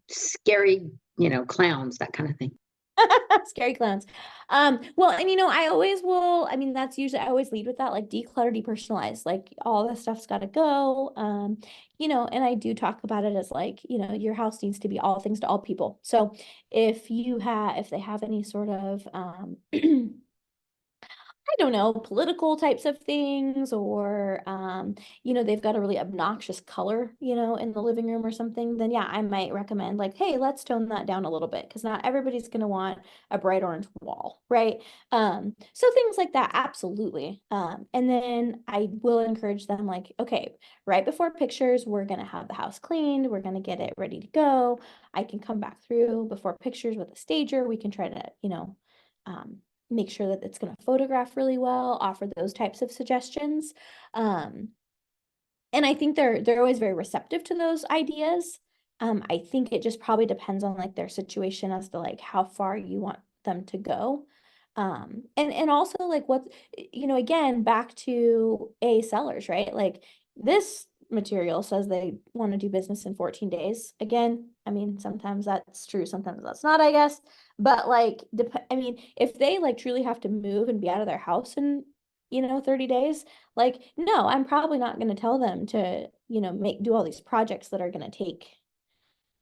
Scary, you know, clowns, that kind of thing. Scary clowns. Well, and you know, I always will, I mean, that's usually I always lead with that, like declutter, depersonalize, like all this stuff's gotta go. You know, and I do talk about it as like, you know, your house needs to be all things to all people. So if they have any sort of I don't know, political types of things, or, you know, they've got a really obnoxious color, you know, in the living room or something, then yeah, I might recommend like, hey, let's tone that down a little bit because not everybody's going to want a bright orange wall, right? So things like that, absolutely. And then I will encourage them like, okay, right before pictures, we're going to have the house cleaned, we're going to get it ready to go. I can come back through before pictures with a stager. We can try to, you know, make sure that it's going to photograph really well, offer those types of suggestions. And I think they're always very receptive to those ideas. I think it just probably depends on like their situation as to like how far you want them to go. And also like what, again, back to sellers, right? Like this material says they want to do business in 14 days. Again, I mean, sometimes that's true, sometimes that's not, I guess. But like, I mean, if they like truly have to move and be out of their house in, 30 days, like, no, I'm probably not going to tell them to, do all these projects that are going to take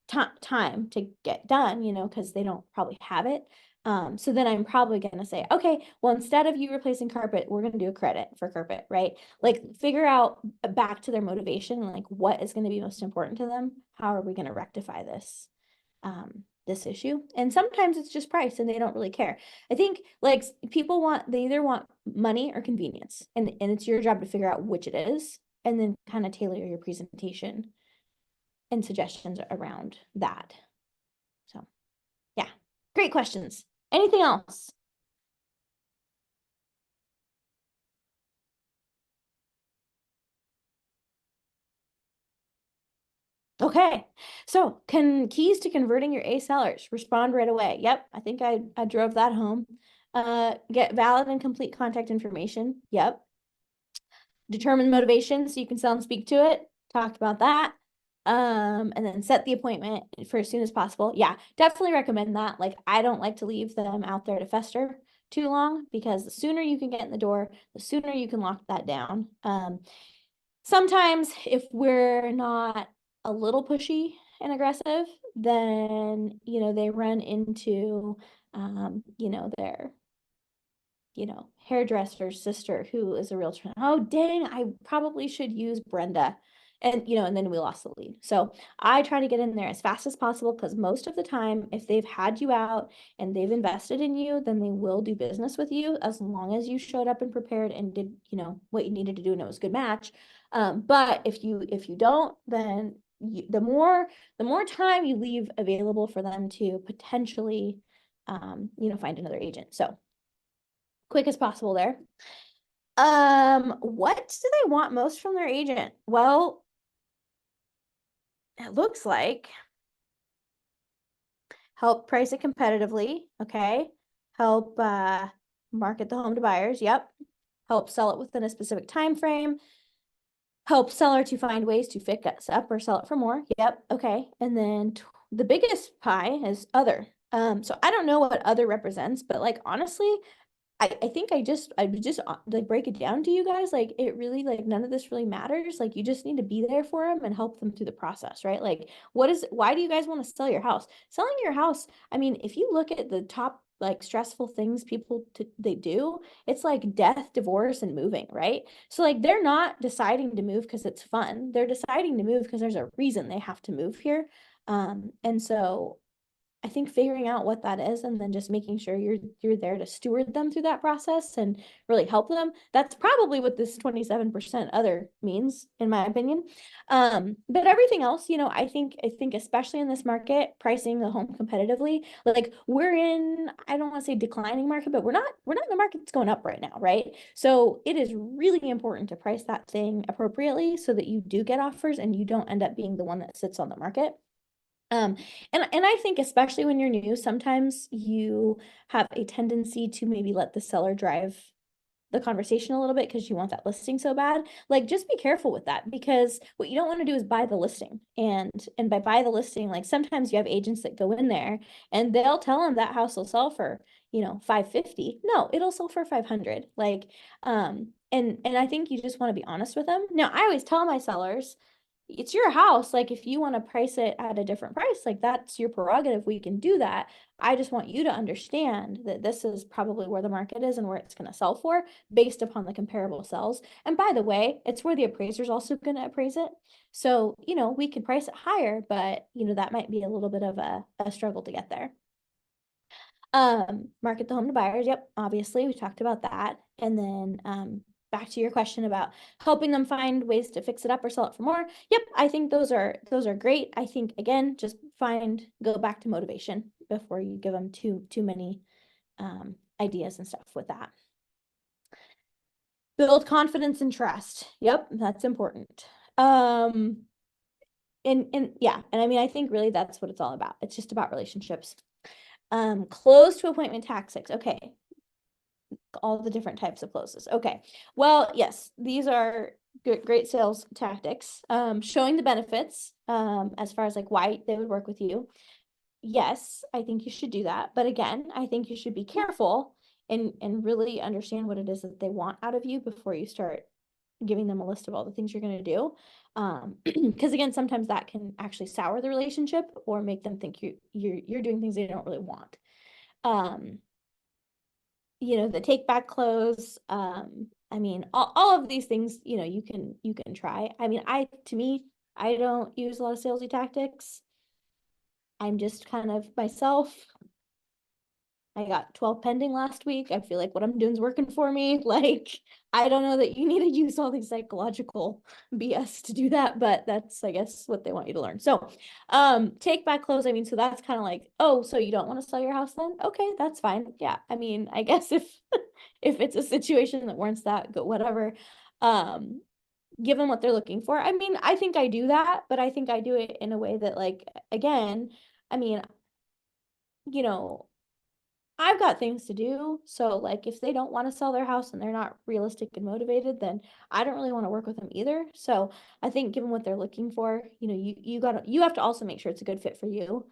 time to get done, because they don't probably have it. So then I'm probably going to say, okay, well, instead of you replacing carpet, we're going to do a credit for carpet, right? Like figure out back to their motivation, like what is going to be most important to them. How are we going to rectify this issue? And sometimes it's just price and they don't really care. I think like people they either want money or convenience, and it's your job to figure out which it is and then kind of tailor your presentation and suggestions around that. So yeah, great questions. Anything else? Okay, so keys to converting your A sellers. Respond right away. Yep, I think I drove that home. Get valid and complete contact information. Yep. Determine motivation so you can sell and speak to it. Talked about that. And then set the appointment for as soon as possible. Yeah, definitely recommend that. Like, I don't like to leave them out there to fester too long, because the sooner you can get in the door, the sooner you can lock that down. Sometimes if we're not a little pushy and aggressive, then, they run into, their hairdresser's sister who is a realtor. Oh, dang, I probably should use Brenda. And, and then we lost the lead. So I try to get in there as fast as possible, because most of the time, if they've had you out and they've invested in you, then they will do business with you as long as you showed up and prepared and did, what you needed to do and it was a good match. But if you don't, then the more time you leave available for them to potentially, find another agent. So quick as possible there. What do they want most from their agent? Well, it looks like help price it competitively. Okay. Help market the home to buyers. Yep. Help sell it within a specific time frame. Help seller to find ways to fix up or sell it for more. Yep. Okay. And then the biggest pie is other. So I don't know what other represents, but like honestly, I think I would just like break it down to you guys. Like it really, like none of this really matters. Like you just need to be there for them and help them through the process, right? Like why do you guys want to sell your house? Selling your house, I mean, if you look at the top like stressful things they do, it's like death, divorce, and moving, right? So like they're not deciding to move because it's fun. They're deciding to move because there's a reason they have to move here. And so I think figuring out what that is and then just making sure you're there to steward them through that process and really help them. That's probably what this 27% other means, in my opinion. But everything else, I think especially in this market, pricing the home competitively, like we're in, I don't want to say declining market, but we're not in a market that's going up right now, right? So it is really important to price that thing appropriately so that you do get offers and you don't end up being the one that sits on the market. And I think especially when you're new, sometimes you have a tendency to maybe let the seller drive the conversation a little bit because you want that listing so bad. Like just be careful with that, because what you don't want to do is buy the listing. And by buy the listing, like sometimes you have agents that go in there and they'll tell them that house will sell for, $550. No, it'll sell for 500. Like, and I think you just want to be honest with them. Now, I always tell my sellers, it's your house. Like if you want to price it at a different price, like that's your prerogative. We can do that. I just want you to understand that this is probably where the market is and where it's going to sell for based upon the comparable sales. And by the way, it's where the appraiser is also going to appraise it. So, we could price it higher, but that might be a little bit of a struggle to get there. Market the home to buyers. Yep. Obviously we talked about that. And then, back to your question about helping them find ways to fix it up or sell it for more. Yep, I think those are great. I think again, just go back to motivation before you give them too many ideas and stuff with that. Build confidence and trust. Yep, that's important. And yeah, and I mean, I think really that's what it's all about. It's just about relationships. Close to appointment tactics. Okay. All the different types of closes. Okay. Well, yes, these are great sales tactics. Showing the benefits, as far as like why they would work with you. Yes, I think you should do that. But again, I think you should be careful and really understand what it is that they want out of you before you start giving them a list of all the things you're going to do. Because again, sometimes that can actually sour the relationship or make them think you're doing things they don't really want. You know, the take back clothes. I mean, all of these things, you know, you can try. I mean, to me, I don't use a lot of salesy tactics. I'm just kind of myself. I got 12 pending last week. I feel like what I'm doing is working for me. Like, I don't know that you need to use all these psychological BS to do that, but that's, I guess, what they want you to learn. So, take back clothes. I mean, so that's kind of like, oh, so you don't want to sell your house then? Okay, that's fine. Yeah. I mean, I guess if it's a situation that warrants that, go whatever. Give them what they're looking for. I mean, I think I do that, but I think I do it in a way that, like, again, I mean, you know, I've got things to do. So like if they don't want to sell their house and they're not realistic and motivated, then I don't really want to work with them either. So I think given what they're looking for, you know, you have to also make sure it's a good fit for you.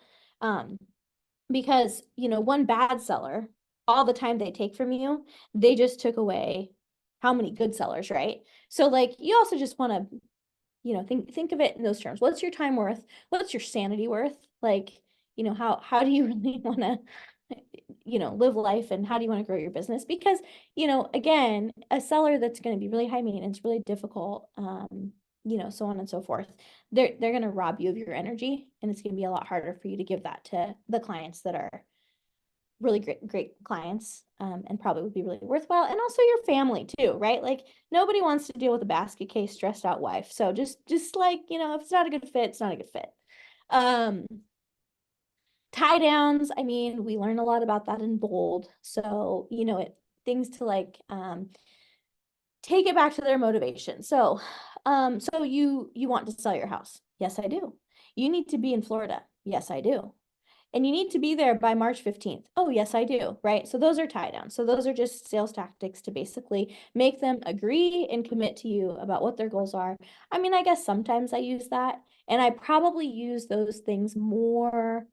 Because, you know, one bad seller, all the time they take from you, they just took away how many good sellers, right? So like you also just want to, you know, think of it in those terms. What's your time worth? What's your sanity worth? Like, you know, how do you really want to, you know, live life, and how do you want to grow your business? Because, you know, again, a seller that's going to be really high maintenance, really difficult, you know, so on and so forth, they're going to rob you of your energy, and it's going to be a lot harder for you to give that to the clients that are really great clients, and probably would be really worthwhile. And also your family too, right? Like nobody wants to deal with a basket case stressed out wife. So just like, you know, if it's not a good fit, it's not a good fit. Tie downs, I mean, we learn a lot about that in Bold. So, you know, things to like take it back to their motivation. So so you want to sell your house? Yes, I do. You need to be in Florida? Yes, I do. And you need to be there by March 15th. Oh, yes, I do. Right. So those are tie downs. So those are just sales tactics to basically make them agree and commit to you about what their goals are. I mean, I guess sometimes I use that, and I probably use those things more,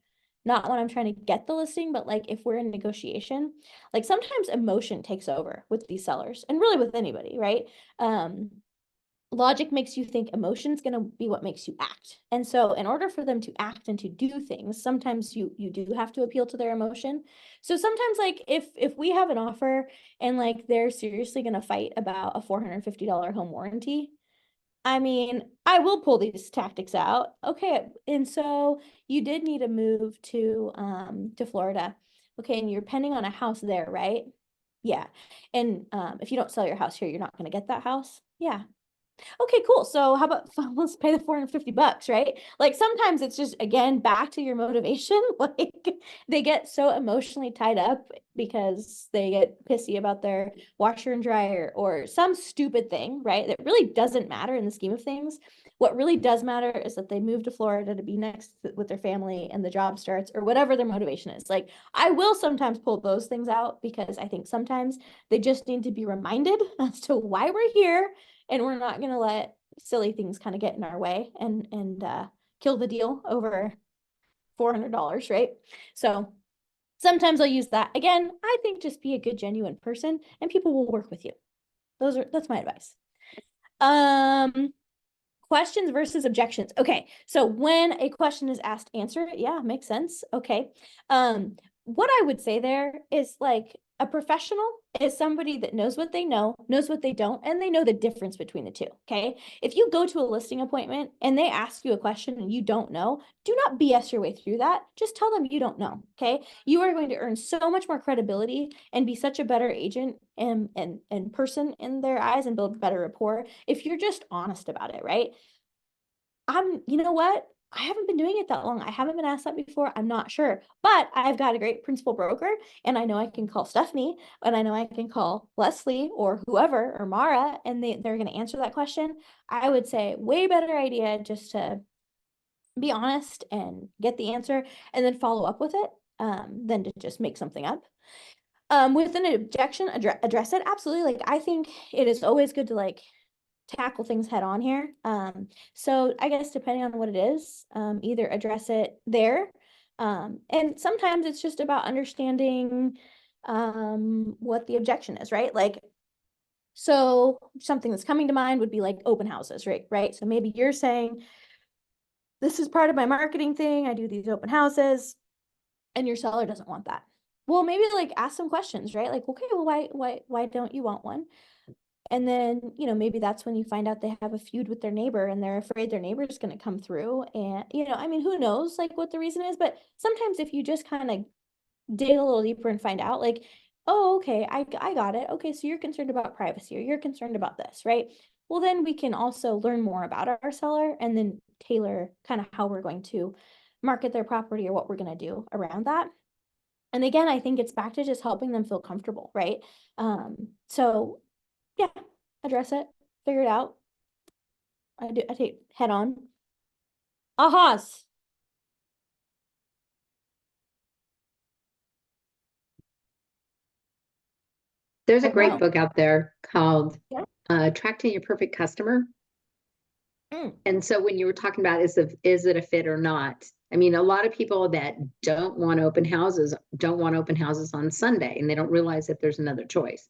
not when I'm trying to get the listing, but like if we're in negotiation, like sometimes emotion takes over with these sellers, and really with anybody, right? Logic makes you think, emotion's going to be what makes you act. And so in order for them to act and to do things, sometimes you do have to appeal to their emotion. So sometimes like if we have an offer and like they're seriously going to fight about a $450 home warranty, I mean, I will pull these tactics out. Okay, and so you did need to move to Florida. Okay, and you're pending on a house there, right? Yeah. And if you don't sell your house here, you're not going to get that house. Yeah. Okay, cool. So how about let's pay the $450, right? Like sometimes it's just, again, back to your motivation. Like they get so emotionally tied up because they get pissy about their washer and dryer or some stupid thing, right? That really doesn't matter in the scheme of things. What really does matter is that they move to Florida to be next with their family and the job starts, or whatever their motivation is. Like I will sometimes pull those things out because I think sometimes they just need to be reminded as to why we're here, and we're not going to let silly things kind of get in our way and kill the deal over $400, right? So sometimes I'll use that. Again, I think just be a good, genuine person and people will work with you. That's my advice. Questions versus objections. Okay, so when a question is asked, answer it. Yeah, makes sense. Okay. What I would say there is like a professional is somebody that knows what they know, knows what they don't, and they know the difference between the two. Okay. If you go to a listing appointment and they ask you a question and you don't know, do not BS your way through that. Just tell them you don't know. Okay. You are going to earn so much more credibility and be such a better agent and person in their eyes and build better rapport if you're just honest about it, right? You know what? I haven't been doing it that long. I haven't been asked that before. I'm not sure, but I've got a great principal broker, and I know I can call Stephanie, and I know I can call Leslie or whoever or Mara, and they're going to answer that question. I would say way better idea just to be honest and get the answer and then follow up with it, than to just make something up. With an objection, address it. Absolutely. Like, I think it is always good to like tackle things head on here. So I guess depending on what it is, either address it there. And sometimes it's just about understanding what the objection is, right? Like, so something that's coming to mind would be like open houses, right? Right. So maybe you're saying, this is part of my marketing thing. I do these open houses, and your seller doesn't want that. Well, maybe like ask some questions, right? Like, okay, well, why don't you want one? And then, you know, maybe that's when you find out they have a feud with their neighbor and they're afraid their neighbor is going to come through. And, you know, I mean, who knows like what the reason is, but sometimes if you just kind of dig a little deeper and find out like, oh, okay, I got it. Okay, so you're concerned about privacy or you're concerned about this, right? Well, then we can also learn more about our seller and then tailor kind of how we're going to market their property or what we're going to do around that. And again, I think it's back to just helping them feel comfortable, right? So yeah, address it, figure it out. I take head on. Ahas. There's a Oh, great wow. book out there called Yeah. Attracting Your Perfect Customer. Mm. And so when you were talking about is it a fit or not? I mean, a lot of people that don't want open houses on Sunday, and they don't realize that there's another choice.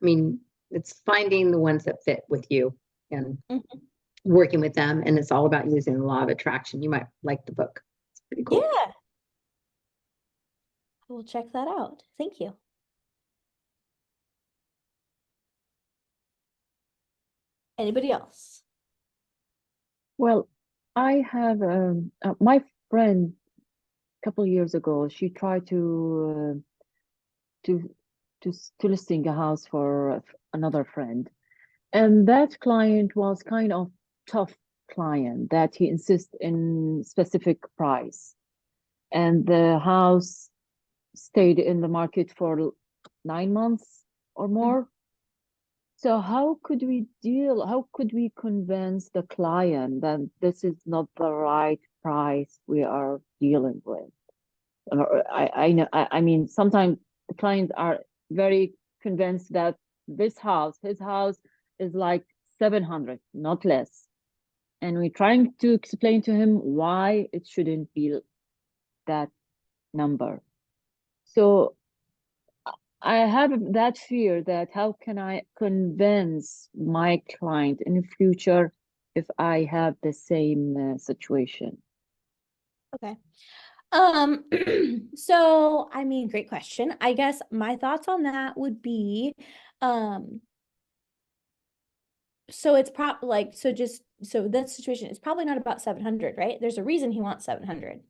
I mean, it's finding the ones that fit with you and Mhm. working with them. And it's all about using the law of attraction. You might like the book. It's pretty cool. Yeah. I will check that out. Thank you. Anybody else? Well, I have my friend a couple years ago. She tried to to listing a house for another friend, and that client was kind of tough client that he insists in specific price, and the house stayed in the market for 9 months or more. So how could we convince the client that this is not the right price we are dealing with? I know, I mean, sometimes the clients are very convinced that his house is like 700, not less. And we're trying to explain to him why it shouldn't be that number. So I have that fear that how can I convince my client in the future if I have the same situation? Okay. So I mean, great question. I guess my thoughts on that would be, so it's so that situation is probably not about 700, right? There's a reason he wants 700.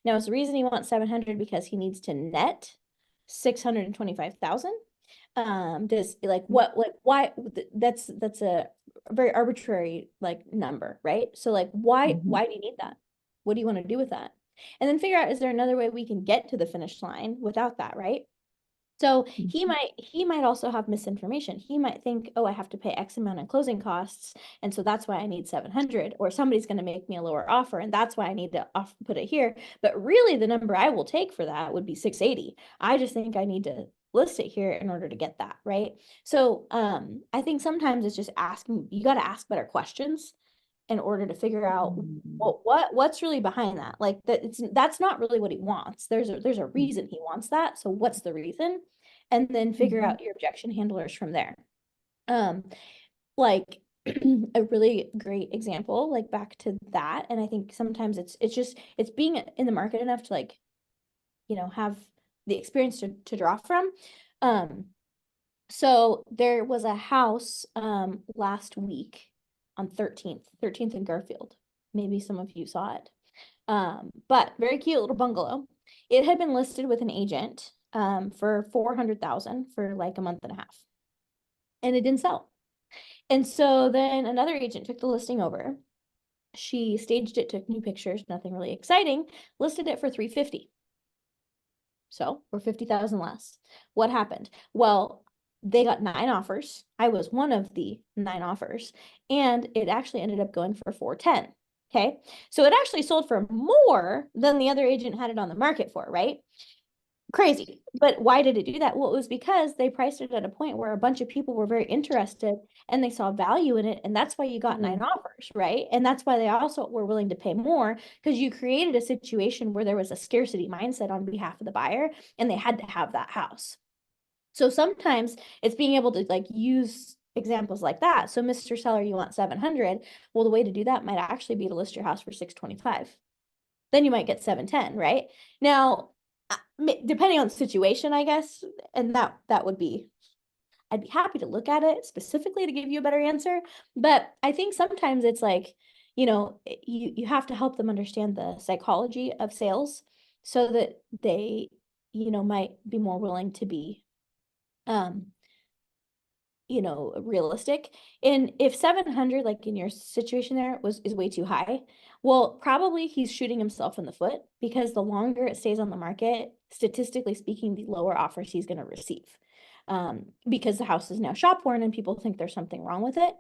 Now, it's the reason he wants 700 because he needs to net 625,000. Does like why that's a very arbitrary like number, right? So like why Mhm. do you need that? What do you want to do with that? And then figure out, is there another way we can get to the finish line without that, right? So he might also have misinformation. He might think, oh, I have to pay X amount in closing costs, and so that's why I need 700, or somebody's going to make me a lower offer, and that's why I need to put it here. But really, the number I will take for that would be 680. I just think I need to list it here in order to get that, right? So I think sometimes it's just asking, you got to ask better questions in order to figure out what's really behind that. Like that's not really what he wants. There's a reason he wants that. So what's the reason? And then figure out your objection handlers from there. Like a really great example, like back to that. And I think sometimes it's being in the market enough to like, you know, have the experience to draw from. So there was a house last week on 13th in Garfield. Maybe some of you saw it. But very cute little bungalow. It had been listed with an agent for 400,000 for like a month and a half. And it didn't sell. And so then another agent took the listing over. She staged it, took new pictures, nothing really exciting, listed it for 350. So we're 50,000 less. What happened? Well, they got 9 offers. I was one of the 9 offers, and it actually ended up going for 410. Okay. So it actually sold for more than the other agent had it on the market for, right? Crazy. But why did it do that? Well, it was because they priced it at a point where a bunch of people were very interested and they saw value in it. And that's why you got 9 offers, right? And that's why they also were willing to pay more, because you created a situation where there was a scarcity mindset on behalf of the buyer and they had to have that house. So sometimes it's being able to like use examples like that. So Mr. Seller, you want 700. Well, the way to do that might actually be to list your house for 625. Then you might get 710, right? Now, depending on the situation, I guess, and that would be, I'd be happy to look at it specifically to give you a better answer. But I think sometimes it's like, you have to help them understand the psychology of sales so that they, might be more willing to be, realistic. And if 700, like in your situation there, is way too high, well, probably he's shooting himself in the foot, because the longer it stays on the market, statistically speaking, the lower offers he's going to receive. Because the house is now shop worn and people think there's something wrong with it.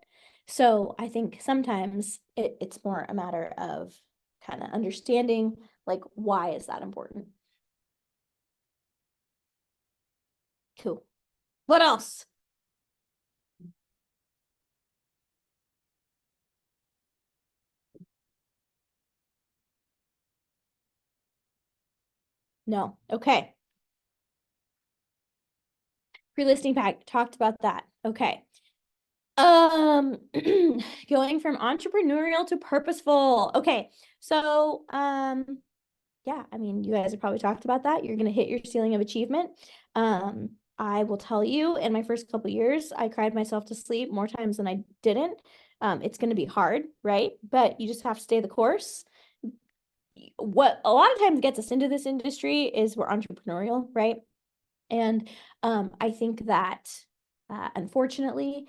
So I think sometimes it's more a matter of kind of understanding, like, why is that important? Cool. What else? No. Okay. Pre-listing pack, talked about that. Okay. Going from entrepreneurial to purposeful. Okay. So, yeah, I mean, you guys have probably talked about that. You're going to hit your ceiling of achievement. I will tell you, in my first couple years, I cried myself to sleep more times than I didn't. It's going to be hard, right? But you just have to stay the course. What a lot of times gets us into this industry is we're entrepreneurial, right? And I think that, unfortunately,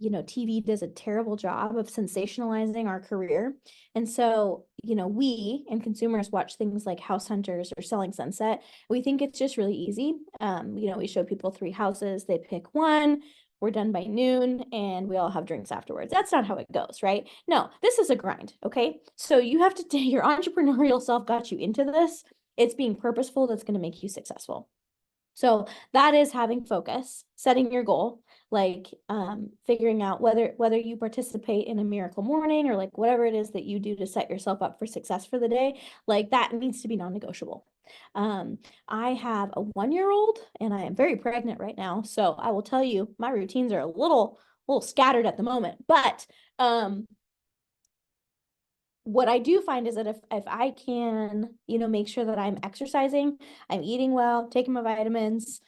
TV does a terrible job of sensationalizing our career. And so, we and consumers watch things like House Hunters or Selling Sunset. We think it's just really easy. We show people 3 houses, they pick one, we're done by noon, and we all have drinks afterwards. That's not how it goes, right? No, this is a grind, okay? So you have to, your entrepreneurial self got you into this. It's being purposeful that's going to make you successful. So that is having focus, setting your goal, like figuring out whether you participate in a miracle morning or like whatever it is that you do to set yourself up for success for the day, like that needs to be non-negotiable. I have a 1-year-old and I am very pregnant right now. So I will tell you, my routines are a little scattered at the moment, but what I do find is that if I can, make sure that I'm exercising, I'm eating well, taking my vitamins,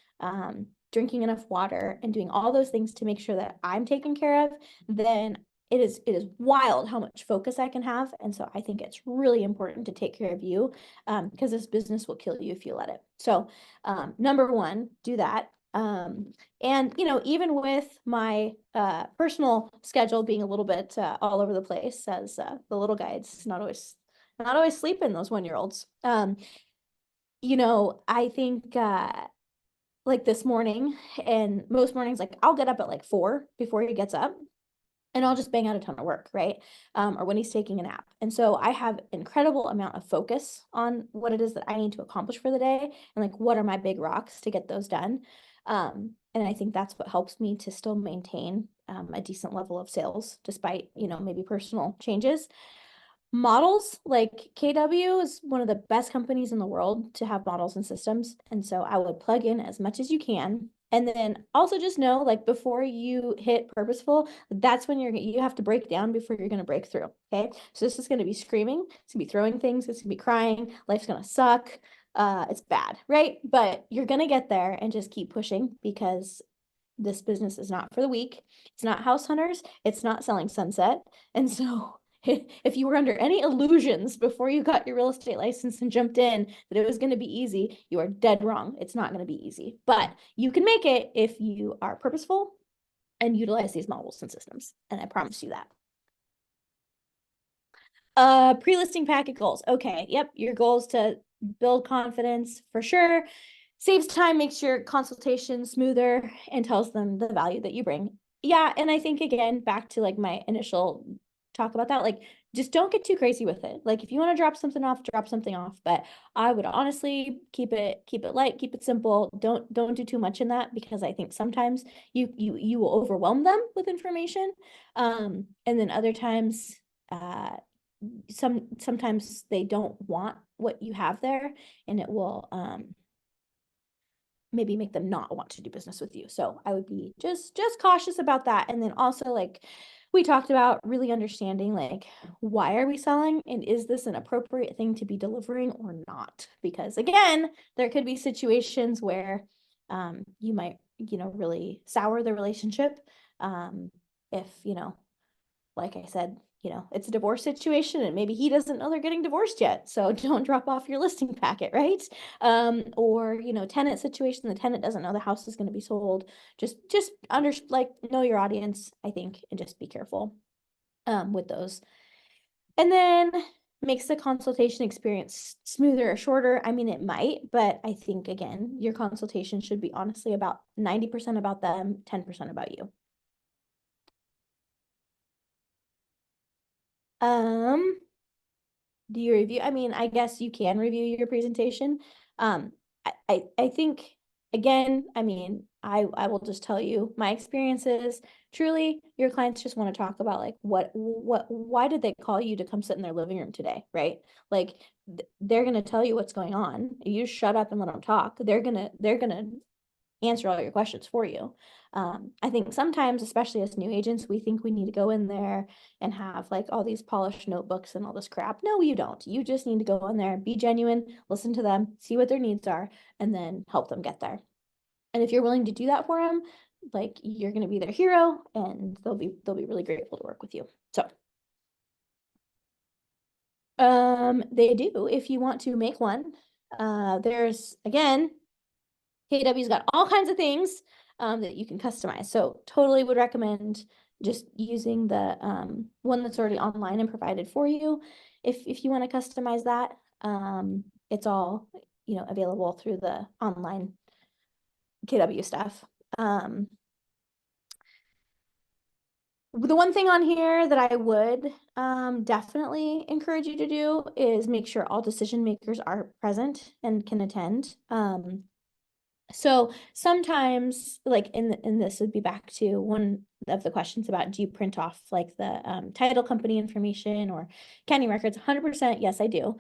drinking enough water, and doing all those things to make sure that I'm taken care of, then it is wild how much focus I can have. And so I think it's really important to take care of you, because this business will kill you if you let it. So number 1, do that. And even with my personal schedule being a little bit all over the place, as the little guide's not always sleeping, those 1-year-olds. I think like this morning, and most mornings, like I'll get up at like 4 before he gets up, and I'll just bang out a ton of work, right? Or when he's taking a nap. And so I have incredible amount of focus on what it is that I need to accomplish for the day, and like what are my big rocks to get those done. And I think that's what helps me to still maintain a decent level of sales despite, maybe personal changes. Models, like KW is one of the best companies in the world to have models and systems. And so I would plug in as much as you can. And then also just know, like, before you hit purposeful, that's when you have to break down before you're going to break through. Okay. So this is going to be screaming. It's gonna be throwing things. It's gonna be crying. Life's going to suck. It's bad, right? But you're going to get there and just keep pushing, because this business is not for the weak. It's not House Hunters. It's not Selling Sunset. And so if you were under any illusions before you got your real estate license and jumped in that it was going to be easy, you are dead wrong. It's not going to be easy, but you can make it if you are purposeful and utilize these models and systems. And I promise you that. Pre-listing packet goals. Okay. Yep. Your goal is to build confidence for sure. Saves time, makes your consultation smoother, and tells them the value that you bring. Yeah. And I think, again, back to like my initial talk about that, like, just don't get too crazy with it. Like, if you want to drop something off, drop something off. But I would honestly keep it light, keep it simple. Don't do too much in that, because I think sometimes you will overwhelm them with information. And then other times, sometimes they don't want what you have there, and it will maybe make them not want to do business with you. So I would be just cautious about that. And then also, like we talked about, really understanding, like, why are we selling, and is this an appropriate thing to be delivering or not? Because again, there could be situations where you might, really sour the relationship, if, like I said, it's a divorce situation, and maybe he doesn't know they're getting divorced yet. So don't drop off your listing packet, right? Or, tenant situation, the tenant doesn't know the house is going to be sold. Just know your audience, I think, and just be careful with those. And then makes the consultation experience smoother or shorter. I mean, it might, but I think, again, your consultation should be honestly about 90% about them, 10% about you. Do you review? I mean, I guess you can review your presentation. I think, again, I mean, I will just tell you my experiences. Truly, your clients just want to talk about, like, why did they call you to come sit in their living room today, right? Like, they're gonna tell you what's going on. You shut up and let them talk. They're gonna answer all your questions for you. I think sometimes, especially as new agents, we think we need to go in there and have like all these polished notebooks and all this crap. No, you don't. You just need to go in there, be genuine, listen to them, see what their needs are, and then help them get there. And if you're willing to do that for them, like, you're going to be their hero, and they'll be really grateful to work with you. So they do, if you want to make one. There's, again, KW's got all kinds of things that you can customize. So totally would recommend just using the one that's already online and provided for you. If you want to customize that, it's all, available through the online KW stuff. The one thing on here that I would definitely encourage you to do is make sure all decision makers are present and can attend. So sometimes, like, in this would be back to one of the questions about, do you print off like the title company information or county records? 100%, yes, I do.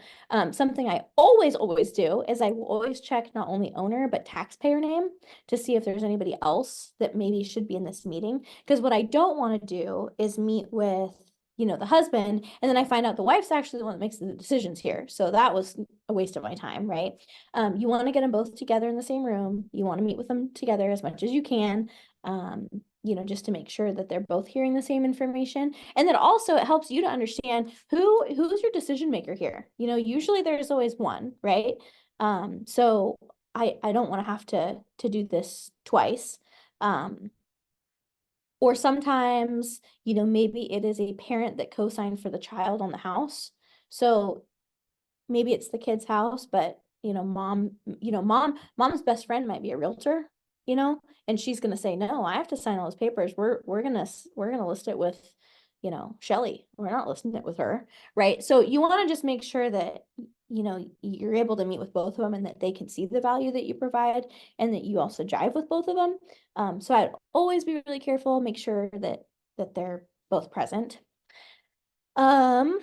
Something I always do is I will always check not only owner but taxpayer name to see if there's anybody else that maybe should be in this meeting. Because what I don't want to do is meet with, the husband, and then I find out the wife's actually the one that makes the decisions here. So that was a waste of my time, right? You want to get them both together in the same room. You want to meet with them together as much as you can, just to make sure that they're both hearing the same information. And then also, it helps you to understand who's your decision maker here. Usually there's always one, right? So I don't want to have to do this twice. Or sometimes, maybe it is a parent that co-signed for the child on the house. So maybe it's the kid's house, but mom's best friend might be a realtor, and she's gonna say, no, I have to sign all those papers. We're gonna list it with, Shelly. We're not listing it with her, right? So you want to just make sure that you're able to meet with both of them, and that they can see the value that you provide, and that you also jive with both of them. So I'd always be really careful, make sure that they're both present. And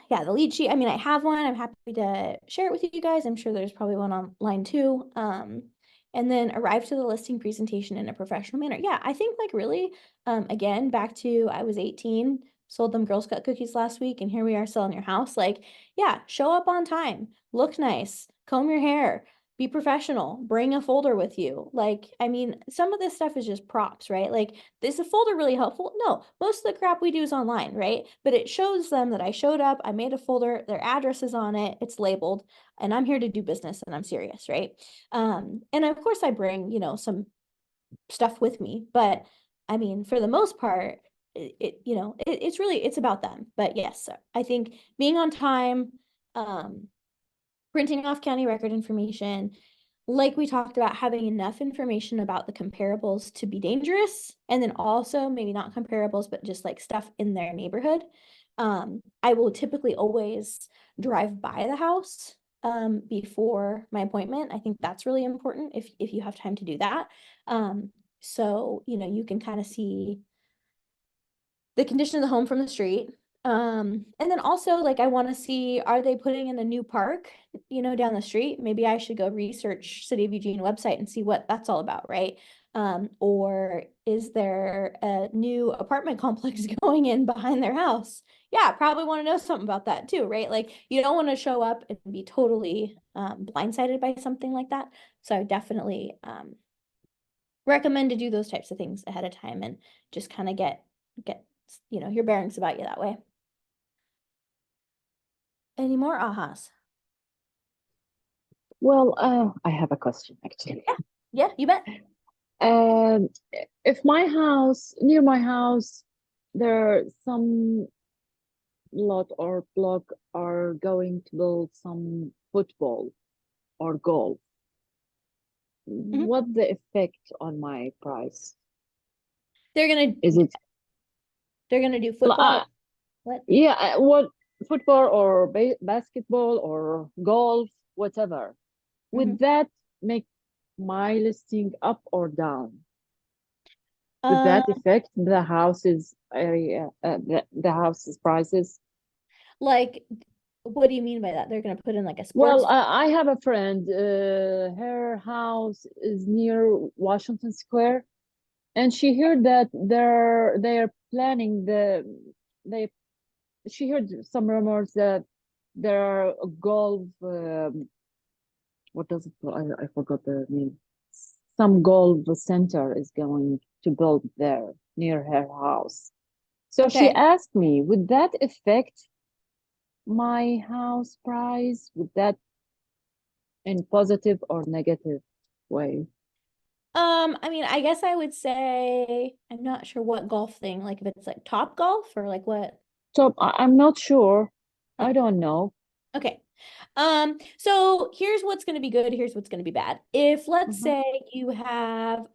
yeah, the lead sheet, I mean, I have one. I'm happy to share it with you guys. I'm sure there's probably one online too. And then arrive to the listing presentation in a professional manner. Yeah, I think, like, really, again, back to, I was 18, sold them Girl Scout cookies last week, and here we are selling your house. Like, yeah, show up on time, look nice, comb your hair, be professional, bring a folder with you. Like, I mean, some of this stuff is just props, right? Like, is a folder really helpful? No, most of the crap we do is online, right? But it shows them that I showed up, I made a folder, their address is on it, it's labeled, and I'm here to do business, and I'm serious, right? And of course I bring, some stuff with me, but I mean, for the most part, it's really, it's about them. But yes, I think being on time, printing off county record information, like we talked about, having enough information about the comparables to be dangerous, and then also maybe not comparables, but just like stuff in their neighborhood. I will typically always drive by the house before my appointment. I think that's really important if you have time to do that. So, you can kind of see the condition of the home from the street. And then also, like, I want to see, are they putting in a new park, down the street? Maybe I should go research City of Eugene website and see what that's all about, right? Or is there a new apartment complex going in behind their house? Yeah, probably want to know something about that too, right? Like, you don't want to show up and be totally blindsided by something like that. So I definitely recommend to do those types of things ahead of time and just kind of get your bearings about you that way. Any more ahas? Well, I have a question actually. Yeah, you bet. Um, if near my house, there are some lot or block are going to build some football or golf, Mhm. what the effect on my price? They're gonna Is it do well, football. What? yeah, what football or basketball or golf, whatever? Would that make my listing up or down? Would that affect the house's area, the house's prices? Like, what do you mean by that? They're gonna put in like a Well, sports. I have a friend, her house is near Washington Square, and she heard that they're planning they she heard some rumors that there are a golf what does it I forgot the name. Some golf center is going to build there near her house. So she Okay. asked me, would that affect my house price? Would that in positive or negative way? I mean, I guess I would say I'm not sure what golf thing, like if it's like Top Golf or like what. So I'm not sure. Huh. I don't know. Okay. So here's what's going to be good, here's what's going to be bad. If let's Mhm. say you have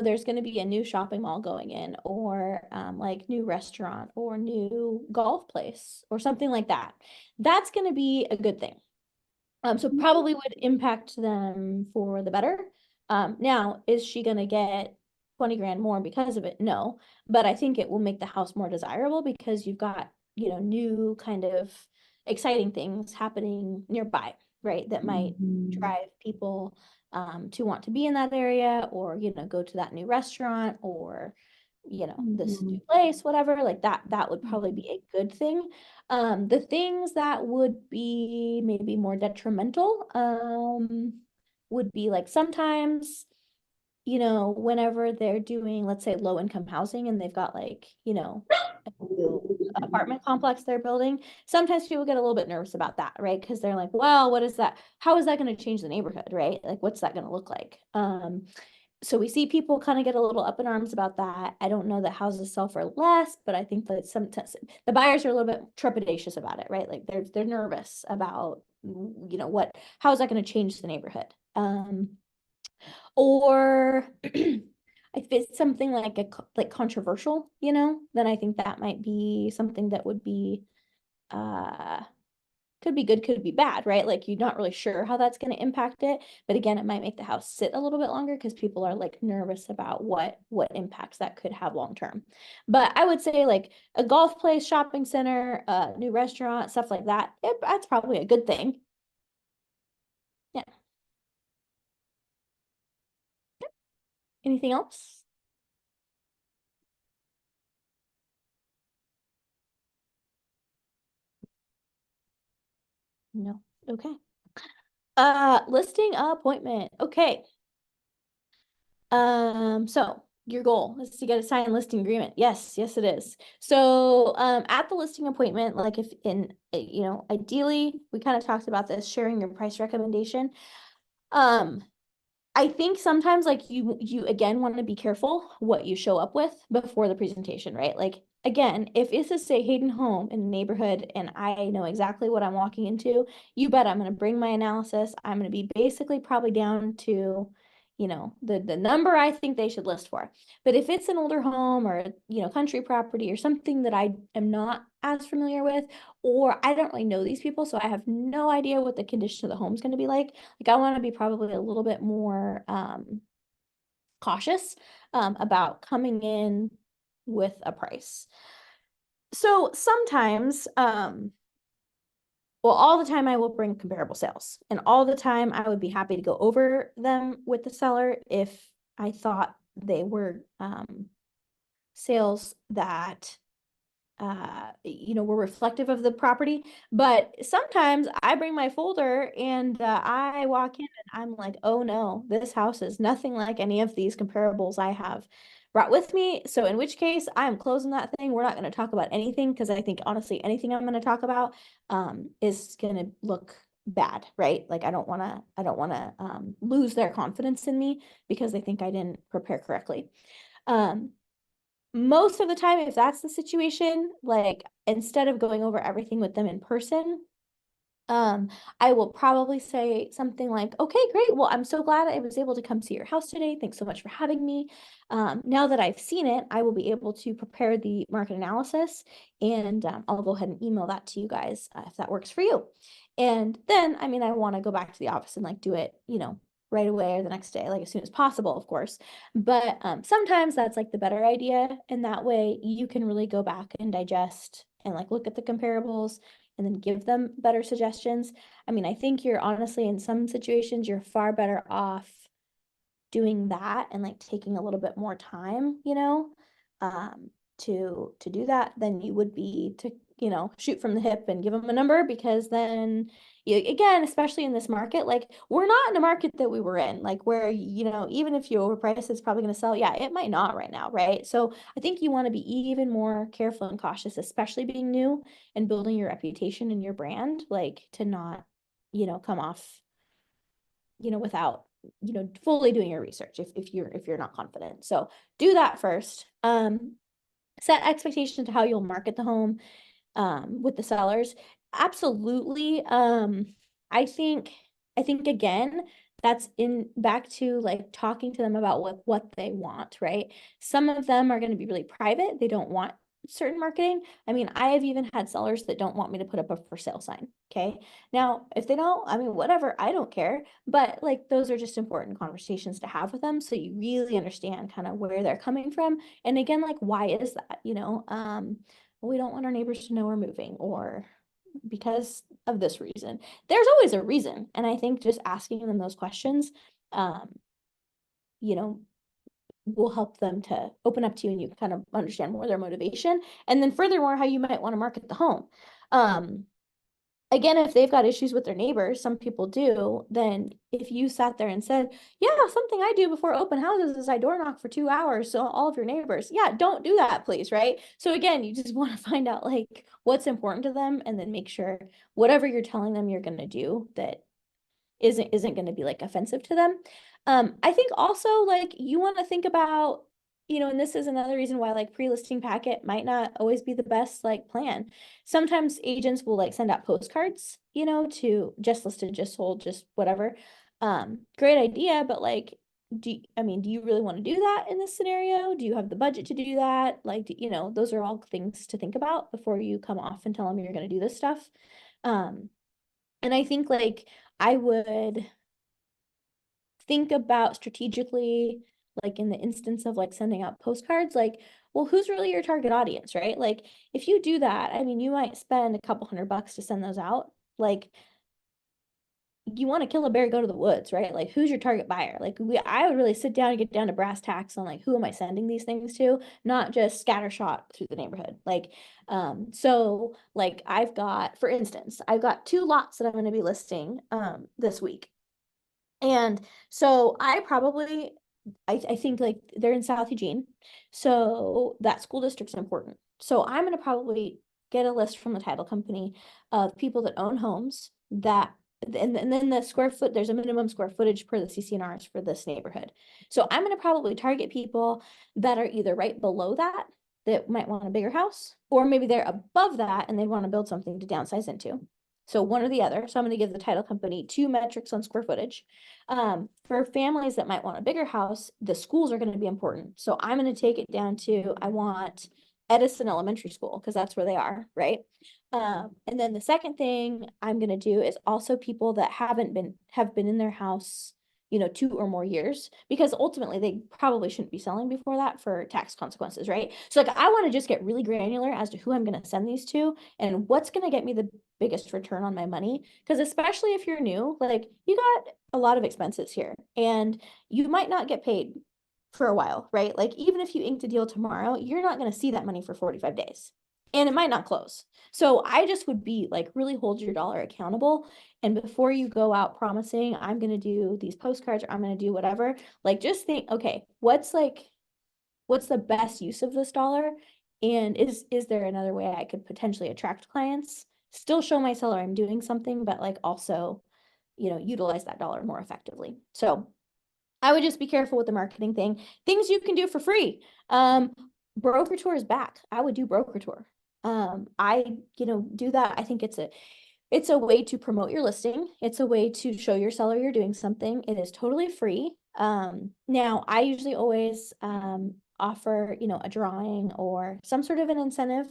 there's going to be a new shopping mall going in, or like new restaurant or new golf place or something like that. That's going to be a good thing. So probably would impact them for the better. Now, is she going to get 20 grand more because of it? No, but I think it will make the house more desirable because you've got, new kind of exciting things happening nearby, right? That might Mhm. drive people to want to be in that area, or, go to that new restaurant, or, this new Mhm. place, whatever, like that would probably be a good thing. The things that would be maybe more detrimental, would be like sometimes, whenever they're doing, let's say, low income housing and they've got like, a new apartment complex they're building, sometimes people get a little bit nervous about that, right? Because they're like, well, what is that? How is that going to change the neighborhood, right? Like, what's that going to look like? So we see people kind of get a little up in arms about that. I don't know that houses sell for less, but I think that sometimes the buyers are a little bit trepidatious about it, right? Like they're nervous about, how is that going to change the neighborhood? Or if it's something like like controversial, then I think that might be something that would be could be good, could be bad, right? Like you're not really sure how that's going to impact it. But again, it might make the house sit a little bit longer because people are like nervous about what impacts that could have long term. But I would say like a golf place, shopping center, new restaurant, stuff like that, that's probably a good thing. Yeah. Anything else? No. Okay. Listing appointment. Okay. So your goal is to get a signed listing agreement. Yes, yes, it is. So, at the listing appointment, like if ideally, we kind of talked about this, sharing your price recommendation. Um, I think sometimes like you again want to be careful what you show up with before the presentation, right? Like again, if it's a Stay Hayden home in a neighborhood and I know exactly what I'm walking into, you bet I'm going to bring my analysis. I'm going to be basically probably down to, the number I think they should list for. But if it's an older home or, country property or something that I am not as familiar with, or I don't really know these people, so I have no idea what the condition of the home is going to be like I want to be probably a little bit more cautious about coming in with a price. So sometimes, well, all the time I will bring comparable sales, and all the time I would be happy to go over them with the seller if I thought they were sales that were reflective of the property. But sometimes I bring my folder and I walk in and I'm like, oh no, this house is nothing like any of these comparables I have brought with me. So in which case I'm closing that thing. We're not going to talk about anything because I think honestly anything I'm going to talk about is going to look bad, right? Like I don't want to lose their confidence in me because they think I didn't prepare correctly. Most of the time, if that's the situation, like instead of going over everything with them in person, I will probably say something like, okay, great. Well, I'm so glad I was able to come see your house today. Thanks so much for having me. Now that I've seen it, I will be able to prepare the market analysis and I'll go ahead and email that to you guys if that works for you. And then, I mean, I want to go back to the office and like do it, right away or the next day, like as soon as possible, of course. But sometimes that's like the better idea. And that way you can really go back and digest and like look at the comparables and then give them better suggestions. I mean, I think you're honestly in some situations, you're far better off doing that and like taking a little bit more time, to do that than you would be to, shoot from the hip and give them a number because then again, especially in this market, like we're not in a market that we were in, like where, even if you overprice, it's probably going to sell. Yeah, it might not right now, right? So I think you want to be even more careful and cautious, especially being new and building your reputation and your brand, like to not, come off, without, fully doing your research if you're not confident. So do that first. Set expectations to how you'll market the home with the sellers. Absolutely. I think again, that's in back to like talking to them about what they want, right? Some of them are going to be really private. They don't want certain marketing. I mean, I have even had sellers that don't want me to put up a for sale sign. Okay. Now, if they don't, I mean, whatever, I don't care. But like those are just important conversations to have with them so you really understand kind of where they're coming from. And again, like why is that? We don't want our neighbors to know we're moving or because of this reason. There's always a reason. And I think just asking them those questions, you know, will help them to open up to you and you kind of understand more their motivation. And then furthermore, how you might want to market the home. Again, if they've got issues with their neighbors, some people do, then if you sat there and said, yeah, something I do before open houses is I door knock for 2 hours. So all of your neighbors, yeah, don't do that, please. Right. So again, you just want to find out like what's important to them and then make sure whatever you're telling them you're going to do that isn't going to be like offensive to them. I think also like you want to think about, and this is another reason why like pre-listing packet might not always be the best like plan. Sometimes agents will like send out postcards, to just listed, just sold, just whatever. Great idea, but like, do you really want to do that in this scenario? Do you have the budget to do that? Like, those are all things to think about before you come off and tell them you're going to do this stuff. And I think like I would think about strategically, like in the instance of like sending out postcards, like, well, who's really your target audience, right? Like if you do that, I mean, you might spend a couple $100 to send those out. Like you want to kill a bear, go to the woods, right? Like who's your target buyer? Like I would really sit down and get down to brass tacks on like, who am I sending these things to? Not just scattershot through the neighborhood. Like, so like for instance, I've got 2 lots that I'm going to be listing, this week. And so I think like they're in South Eugene. So that school district's important. So I'm going to probably get a list from the title company of people that own homes that and then the there's a minimum square footage per the CCNRs for this neighborhood. So I'm going to probably target people that are either right below that might want a bigger house, or maybe they're above that and they want to build something to downsize into. So one or the other. So I'm going to give the title company 2 metrics on square footage. For families that might want a bigger house, the schools are going to be important. So I'm going to take it down to, I want Edison Elementary School, because that's where they are, right? And then the second thing I'm gonna do is also people that have been in their house, 2 or more years, because ultimately they probably shouldn't be selling before that for tax consequences, right? So like I want to just get really granular as to who I'm gonna send these to and what's gonna get me the biggest return on my money. Because especially if you're new, like you got a lot of expenses here and you might not get paid for a while, right? Like even if you inked a deal tomorrow, you're not going to see that money for 45 days and it might not close. So I just would be like, really hold your dollar accountable. And before you go out promising, I'm going to do these postcards or I'm going to do whatever, like just think, okay, what's the best use of this dollar? And is there another way I could potentially attract clients, still show my seller I'm doing something, but like also, utilize that dollar more effectively. So I would just be careful with the marketing thing. Things you can do for free. Broker tour is back. I would do broker tour. I, do that. I think it's a way to promote your listing. It's a way to show your seller you're doing something. It is totally free. Now I usually always offer, a drawing or some sort of an incentive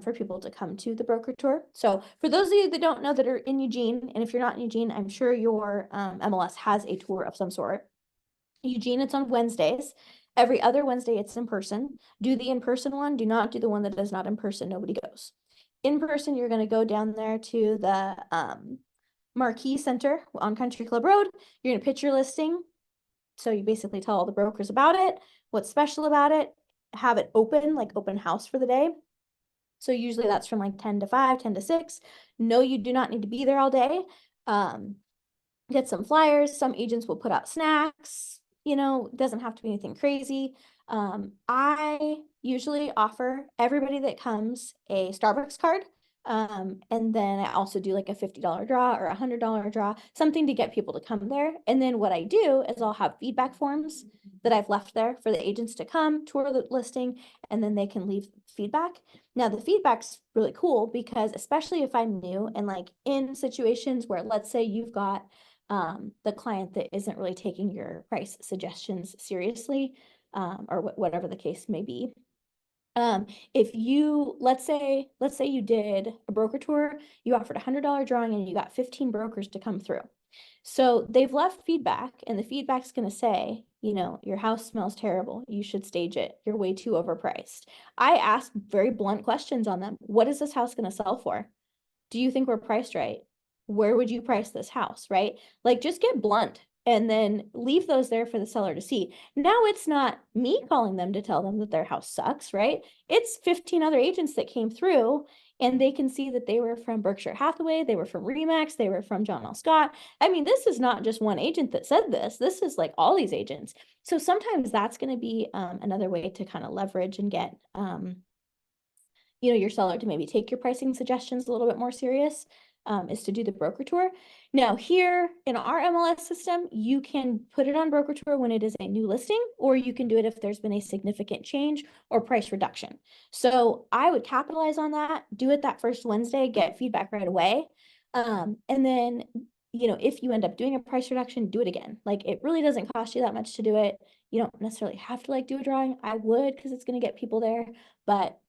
for people to come to the broker tour. So for those of you that don't know that are in Eugene, and if you're not in Eugene, I'm sure your MLS has a tour of some sort. Eugene, it's on Wednesdays. Every other Wednesday, it's in person. Do the in-person one. Do not do the one that is not in person. Nobody goes. In person, you're going to go down there to the Marquee Center on Country Club Road. You're going to pitch your listing. So you basically tell all the brokers about it, what's special about it, have it open, like open house for the day. So usually that's from like 10 to 5, 10 to 6. No, you do not need to be there all day. Get some flyers. Some agents will put out snacks. It doesn't have to be anything crazy. I usually offer everybody that comes a Starbucks card. And then I also do like a $50 draw or a $100 draw, something to get people to come there. And then what I do is I'll have feedback forms that I've left there for the agents to come tour the listing, and then they can leave feedback. Now the feedback's really cool because especially if I'm new and like in situations where let's say you've got the client that isn't really taking your price suggestions seriously, or whatever the case may be. If you, let's say you did a broker tour, you offered a $100 drawing and you got 15 brokers to come through. So they've left feedback and the feedback's going to say, your house smells terrible. You should stage it. You're way too overpriced. I ask very blunt questions on them. What is this house going to sell for? Do you think we're priced right? Where would you price this house, right? Like just get blunt and then leave those there for the seller to see. Now it's not me calling them to tell them that their house sucks, right? It's 15 other agents that came through and they can see that they were from Berkshire Hathaway, they were from Remax, they were from John L. Scott. I mean, this is not just one agent that said this. This is like all these agents. So sometimes that's going to be another way to kind of leverage and get your seller to maybe take your pricing suggestions a little bit more serious, is to do the broker tour. Now here in our MLS system, you can put it on broker tour when it is a new listing, or you can do it if there's been a significant change or price reduction. So I would capitalize on that, do it that first Wednesday, get feedback right away. And then, if you end up doing a price reduction, do it again. Like it really doesn't cost you that much to do it. You don't necessarily have to like do a drawing. I would, because it's going to get people there, but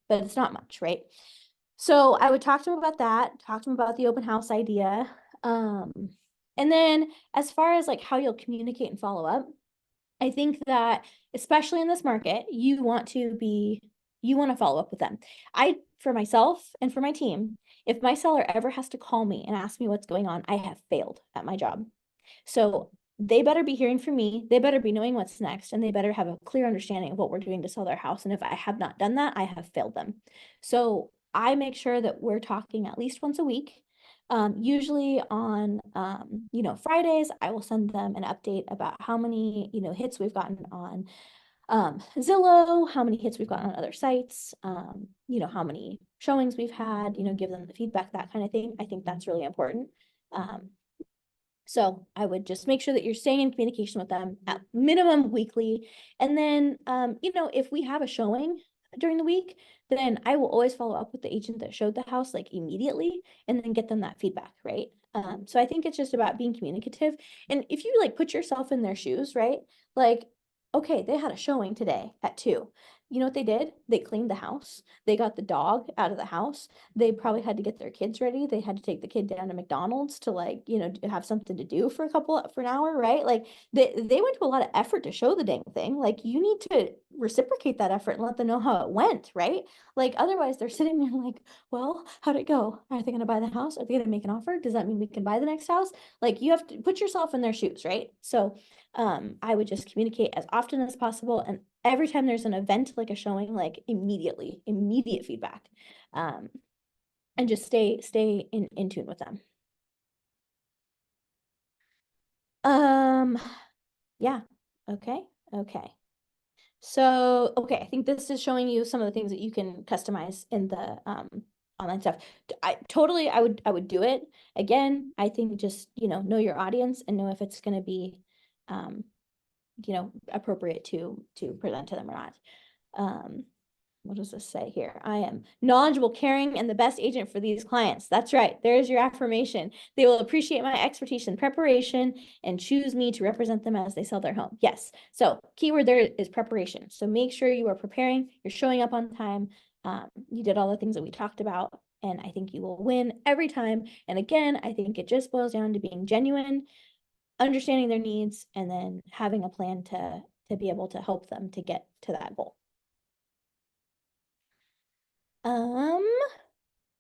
it's not much, right? So I would talk to him about that, talk to him about the open house idea. And then as far as like how you'll communicate and follow up, I think that especially in this market, you want to follow up with them. For myself and for my team, if my seller ever has to call me and ask me what's going on, I have failed at my job. So they better be hearing from me. They better be knowing what's next, and they better have a clear understanding of what we're doing to sell their house. And if I have not done that, I have failed them. So I make sure that we're talking at least once a week. Usually on, Fridays, I will send them an update about how many, hits we've gotten on Zillow, how many hits we've gotten on other sites, how many showings we've had, give them the feedback, that kind of thing. I think that's really important. So I would just make sure that you're staying in communication with them at minimum weekly. And then, you know, if we have a showing during the week, then I will always follow up with the agent that showed the house like immediately and then get them that feedback, right? So I think it's just about being communicative. And if you like put yourself in their shoes, right? Like, okay, they had a showing today at 2. You know what they did? They cleaned the house. They got the dog out of the house. They probably had to get their kids ready. They had to take the kid down to McDonald's to like, you know, have something to do for an hour, right? Like they went to a lot of effort to show the dang thing. Like you need to reciprocate that effort and let them know how it went, right? Like otherwise they're sitting there like, well, how'd it go? Are they gonna buy the house? Are they gonna make an offer? Does that mean we can buy the next house? Like you have to put yourself in their shoes, right? So I would just communicate as often as possible. And every time there's an event, like a showing, like immediate feedback. And just stay in tune with them. Yeah, okay. So, okay, I think this is showing you some of the things that you can customize in the online stuff. I would do it. Again, I think just, you know your audience and know if it's going to be appropriate to present to them or not. What does this say here? I am knowledgeable, caring, and the best agent for these clients. That's right. There's your affirmation. They will appreciate my expertise in preparation and choose me to represent them as they sell their home. Yes. So keyword there is preparation. So make sure you are preparing, you're showing up on time. You did all the things that we talked about, and I think you will win every time. And again, I think it just boils down to being genuine, understanding their needs, and then having a plan to be able to help them to get to that goal.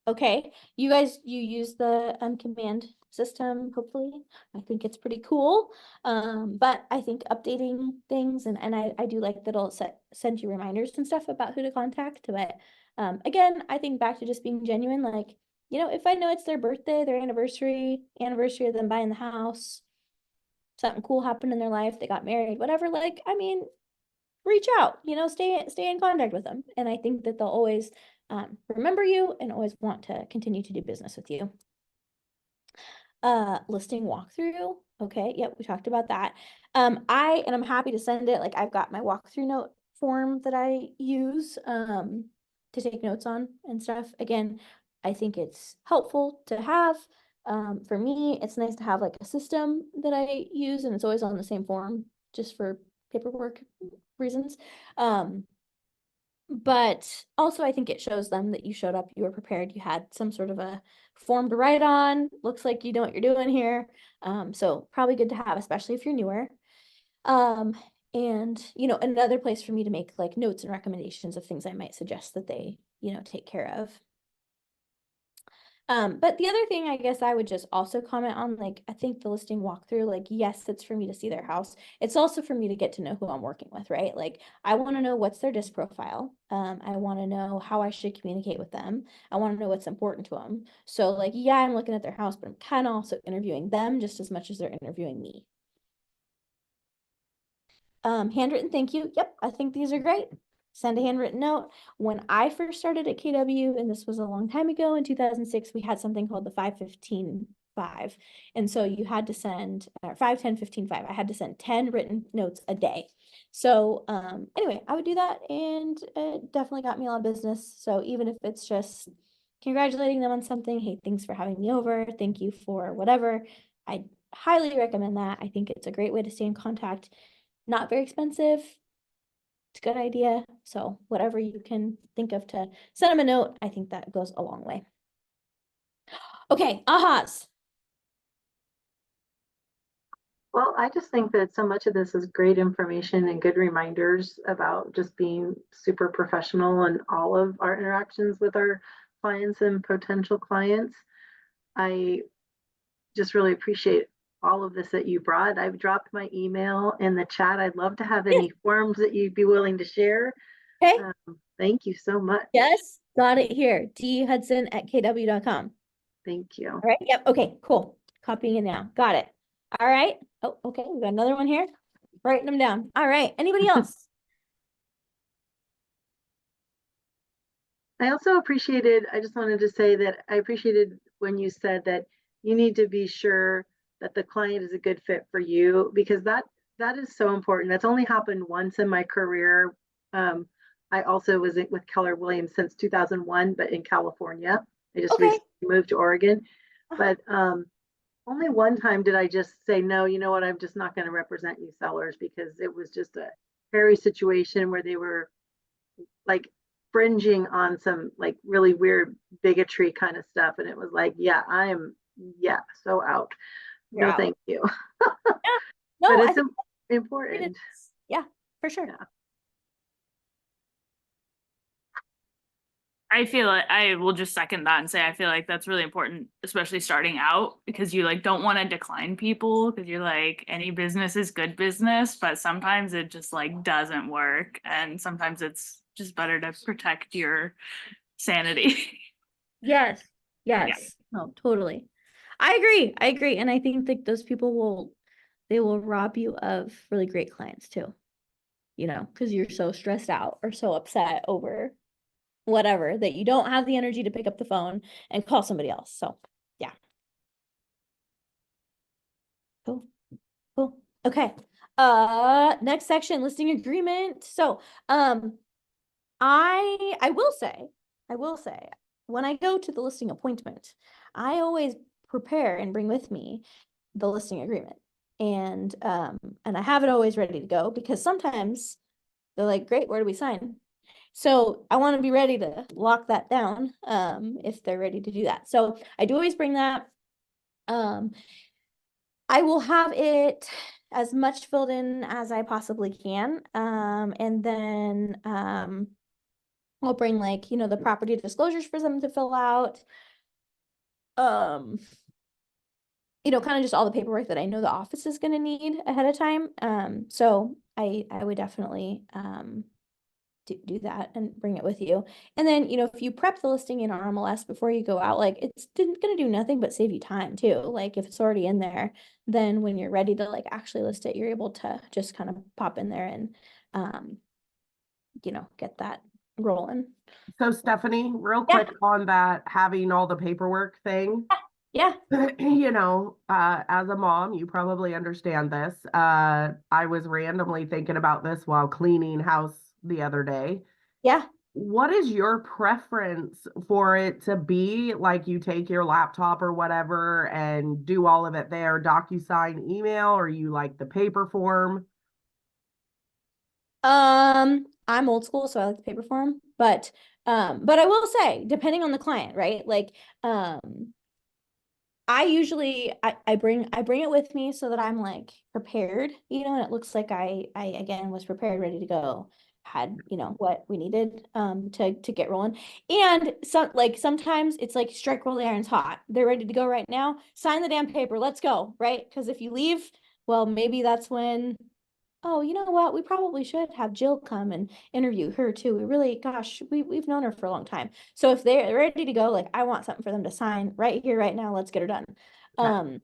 Okay, you guys, you use the command system, hopefully. I think it's pretty cool. But I think updating things and I do like that it'll send you reminders and stuff about who to contact. But again, I think back to just being genuine, like, you know, if I know it's their birthday, their anniversary of them buying the house, something cool happened in their life, they got married, whatever, like, I mean, reach out, you know, stay in contact with them. And I think that they'll always remember you and always want to continue to do business with you. Listing walkthrough. Okay, yep, we talked about that. I'm happy to send it. Like I've got my walkthrough note form that I use to take notes on and stuff. Again, I think it's helpful to have. For me, it's nice to have like a system that I use and it's always on the same form just for paperwork reasons. But also I think it shows them that you showed up, you were prepared, you had some sort of a form to write on, looks like you know what you're doing here. So probably good to have, especially if you're newer. And you know, another place for me to make like notes and recommendations of things I might suggest that they, you know, take care of. But the other thing I guess I would just also comment on, like, I think the listing walkthrough, like, yes, it's for me to see their house. It's also for me to get to know who I'm working with, right? Like, I want to know what's their disc profile. I want to know how I should communicate with them. I want to know what's important to them. So, like, yeah, I'm looking at their house, but I'm kind of also interviewing them just as much as they're interviewing me. Handwritten thank you. Yep, I think these are great. Send a handwritten note. When I first started at KW, and this was a long time ago in 2006, we had something called the 5-15-5. And so you had to send 5, 10, 15, 5. I had to send 10 written notes a day. So anyway, I would do that and it definitely got me a lot of business. So even if it's just congratulating them on something, hey, thanks for having me over. Thank you for whatever. I highly recommend that. I think it's a great way to stay in contact. Not very expensive. It's a good idea. So whatever you can think of to send them a note, I think that goes a long way. Okay, ahas. Well, I just think that so much of this is great information and good reminders about just being super professional in all of our interactions with our clients and potential clients. I just really appreciate all of this that you brought. I've dropped my email in the chat. I'd love to have any forms that you'd be willing to share. Okay. Thank you so much. Yes, got it here. dhudson@kw.com. Thank you. All right. Yep. Okay, cool. Copying it now. Got it. All right. Oh, okay. We got another one here. Writing them down. All right. Anybody else? I also appreciated, I just wanted to say that I appreciated when you said that you need to be sure that the client is a good fit for you, because that is so important. That's only happened once in my career. I also was with Keller Williams since 2001, but in California. I just Okay. recently moved to Oregon. But only one time did I just say, no, you know what, I'm just not going to represent you sellers, because it was just a hairy situation where they were like fringing on some like really weird bigotry kind of stuff. And it was like, yeah, I am, so out. You're No, out. thank you. No, But I it's think it important. is. Yeah, for sure. Yeah. I feel like I will just second that and say I feel like that's really important, especially starting out, because you like don't want to decline people because you're like any business is good business, but sometimes it just like doesn't work, and sometimes it's just better to protect your sanity. Yes. Yes. No, totally. I agree. And I think that those people they will rob you of really great clients too. You know, because you're so stressed out or so upset over whatever that you don't have the energy to pick up the phone and call somebody else. So yeah. Cool. Cool. Okay. Next section, listing agreement. So I will say, when I go to the listing appointment, I always prepare and bring with me the listing agreement. And I have it always ready to go, because sometimes they're like, great, where do we sign? So I want to be ready to lock that down if they're ready to do that. So I do always bring that. I will have it as much filled in as I possibly can. And then I'll bring like, you know, the property disclosures for them to fill out. You know, kind of just all the paperwork that I know the office is going to need ahead of time. So I would definitely do that and bring it with you. And then, you know, if you prep the listing in RMLS before you go out, like it's going to do nothing but save you time too. Like if it's already in there, then when you're ready to like actually list it, you're able to just kind of pop in there and, you know, get that rolling. So Stephanie, real quick on that, having all the paperwork thing. Yeah. You know, as a mom, you probably understand this. I was randomly thinking about this while cleaning house the other day. Yeah. What is your preference for it to be? Like you take your laptop or whatever and do all of it there, DocuSign, email, or you like the paper form? I'm old school, so I like the paper form, but I will say, depending on the client, right? Like, I usually I bring it with me so that I'm like prepared, you know, and it looks like I again was prepared, ready to go, had, you know, what we needed to get rolling. And sometimes it's like strike while the iron's hot. They're ready to go right now. Sign the damn paper. Let's go, right? Because if you leave, well, maybe that's when, oh, you know what? We probably should have Jill come and interview her too. We really, gosh, we've known her for a long time. So if they're ready to go, like I want something for them to sign right here, right now. Let's get her done. Okay.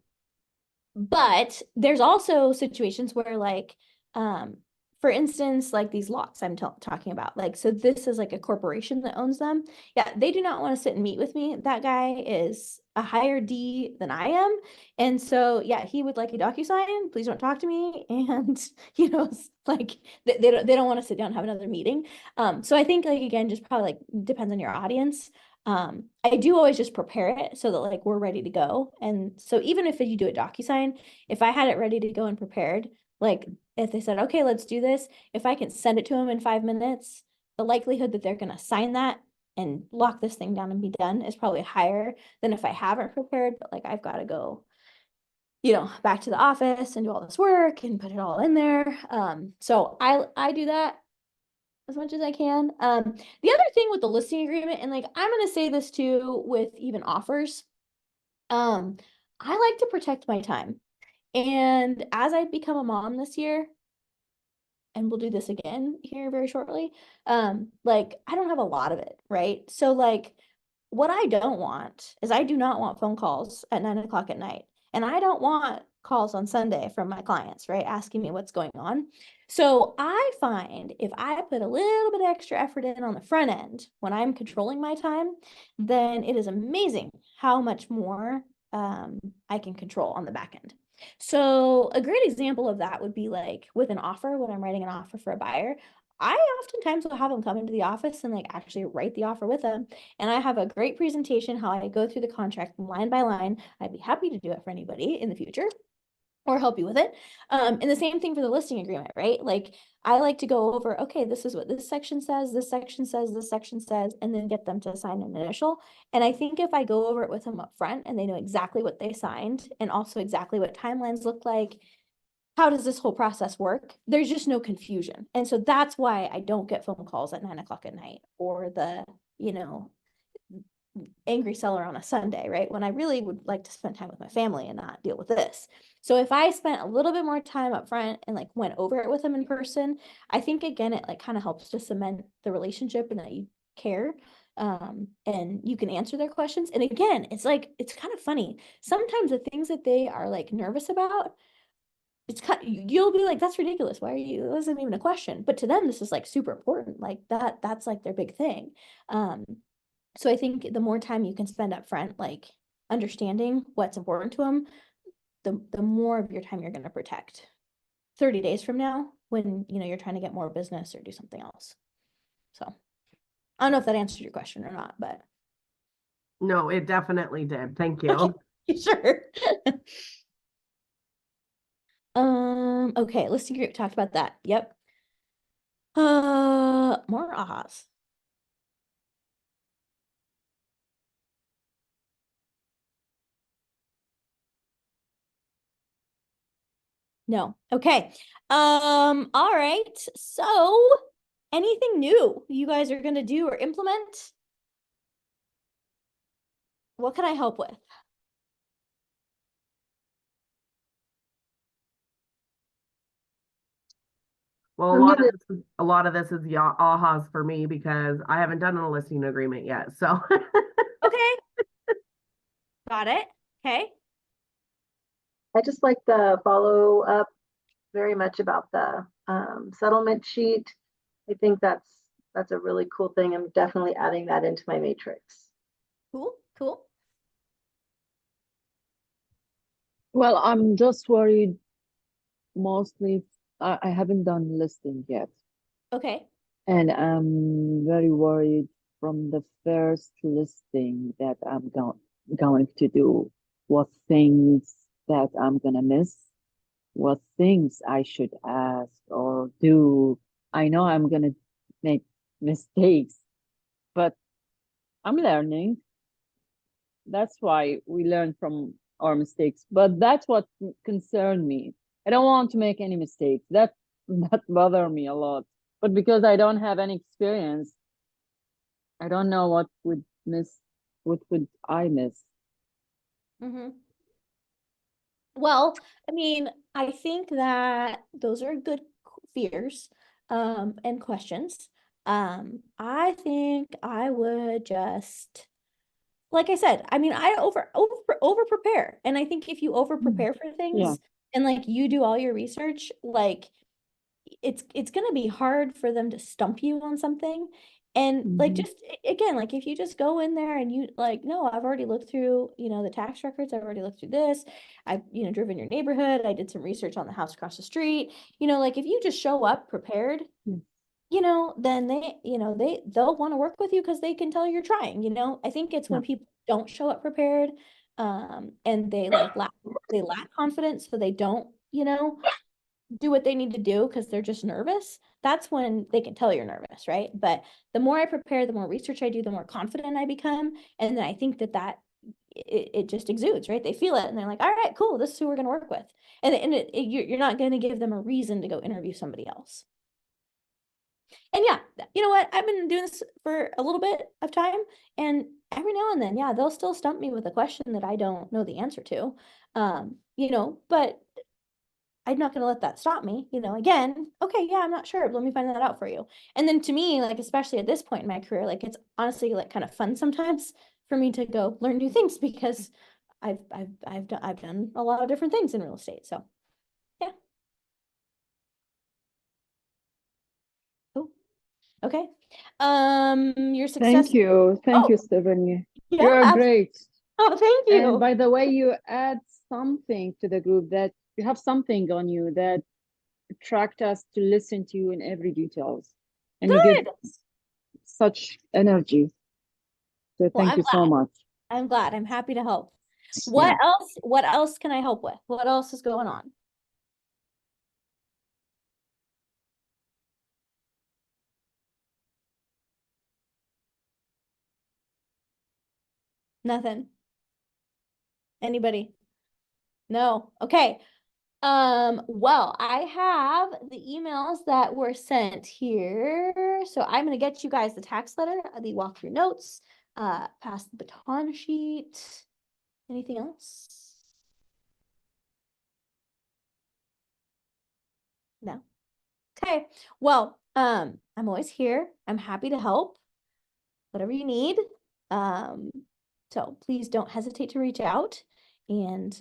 But there's also situations where like, for instance, like these lots I'm talking about, like, so this is like a corporation that owns them. Yeah, they do not want to sit and meet with me. That guy is a higher D than I am. And so, yeah, he would like a DocuSign, please don't talk to me. And, you know, like they don't want to sit down and have another meeting. So I think like, again, just probably like depends on your audience. I do always just prepare it so that like we're ready to go. And so even if you do a DocuSign, if I had it ready to go and prepared, like if they said, okay, let's do this, if I can send it to them in 5 minutes, the likelihood that they're going to sign that and lock this thing down and be done is probably higher than if I haven't prepared, but like I've got to go, you know, back to the office and do all this work and put it all in there. So I do that as much as I can. The other thing with the listing agreement, and like I'm gonna say this too with even offers, I like to protect my time. And as I become a mom this year, and we'll do this again here very shortly, like I don't have a lot of it, right? So like what I don't want is I do not want phone calls at 9 o'clock at night. And I don't want calls on Sunday from my clients, right? Asking me what's going on. So I find if I put a little bit extra effort in on the front end when I'm controlling my time, then it is amazing how much more I can control on the back end. So a great example of that would be like with an offer, when I'm writing an offer for a buyer, I oftentimes will have them come into the office and like actually write the offer with them. And I have a great presentation how I go through the contract line by line. I'd be happy to do it for anybody in the future or help you with it. And the same thing for the listing agreement, right? Like I like to go over, okay, this is what this section says, this section says, this section says, and then get them to sign an initial. And I think if I go over it with them up front and they know exactly what they signed and also exactly what timelines look like, how does this whole process work? There's just no confusion. And so that's why I don't get phone calls at 9 o'clock at night or the, angry seller on a Sunday, right? When I really would like to spend time with my family and not deal with this. So if I spent a little bit more time up front and like went over it with them in person, I think again, it like kind of helps to cement the relationship and that you care. And you can answer their questions. And again, it's like, it's kind of funny. Sometimes the things that they are like nervous about, it's kind you'll be like, that's ridiculous. Why are you, it wasn't even a question. But to them, this is like super important. Like that's like their big thing. So I think the more time you can spend up front, like understanding what's important to them, the more of your time you're going to protect 30 days from now when, you're trying to get more business or do something else. So I don't know if that answered your question or not, but. No, it definitely did. Thank you. Sure. Okay, listing group talked about that. Yep. More ahas. No. Okay. All right. So anything new you guys are gonna do or implement? What can I help with? Well, I'm gonna- a lot of this is ahas for me because I haven't done a listing agreement yet. So Okay. Got it. Okay. I just like the follow up very much about the settlement sheet. I think that's a really cool thing. I'm definitely adding that into my matrix. Cool. Cool. Well, I'm just worried mostly. I haven't done listing yet, Okay. and I'm very worried from the first listing that I'm going to do, what things that I'm gonna miss, what things I should ask or do. I know I'm gonna make mistakes, but I'm learning. That's why we learn from our mistakes. But that's what concerned me. I don't want to make any mistakes. That bother me a lot. But because I don't have any experience, I don't know what would I miss. Mm-hmm. Well, I mean, I think that those are good fears and questions. I think I would just, like I said, I mean, I over prepare. And I think if you over prepare for Yeah. things and like you do all your research, like it's gonna be hard for them to stump you on something. And like Mhm. just again, like if you just go in there and you like, no, I've already looked through, the tax records, I've already looked through this, I've, driven your neighborhood, I did some research on the house across the street, like if you just show up prepared, Mm. then they'll want to work with you because they can tell you're trying, I think it's when Yeah. people don't show up prepared, and they like lack confidence, so they don't, do what they need to do because they're just nervous, that's when they can tell you're nervous, right? But the more I prepare, the more research I do, the more confident I become. And then I think that it just exudes, right? They feel it and they're like, all right, cool, this is who we're going to work with. And you're not going to give them a reason to go interview somebody else. And yeah, you know what? I've been doing this for a little bit of time, and every now and then, yeah, they'll still stump me with a question that I don't know the answer to. But I'm not going to let that stop me, again, okay, yeah, I'm not sure. Let me find that out for you. And then to me, like, especially at this point in my career, like, it's honestly like kind of fun sometimes for me to go learn new things because I've done a lot of different things in real estate. So yeah. Oh, okay. Your success. Thank you. Thank you, Oh, Stephanie. yeah, You're great. Oh, thank And you. by the way, you add something to the group, that you have something on you that attract us to listen to you in every details. And you give Good. such energy. So Well, thank you so much. I'm glad. I'm happy to help. Yeah. What else can I help with? What else is going on? Nothing. Anybody? No. Okay. Well, I have the emails that were sent here. So I'm gonna get you guys the tax letter, the walkthrough notes, pass the baton sheet. Anything else? No. Okay. Well, I'm always here. I'm happy to help. Whatever you need. So please don't hesitate to reach out. And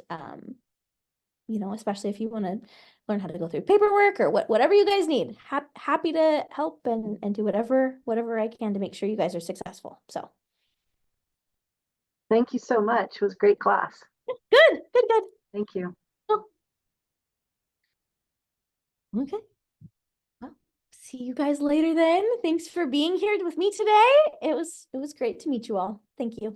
especially if you want to learn how to go through paperwork or whatever you guys need. Happy to help and do whatever I can to make sure you guys are successful. So Thank you so much. It was a great class. good. Thank you. Okay. Well, see you guys later then. Thanks for being here with me today. It was great to meet you all. Thank you.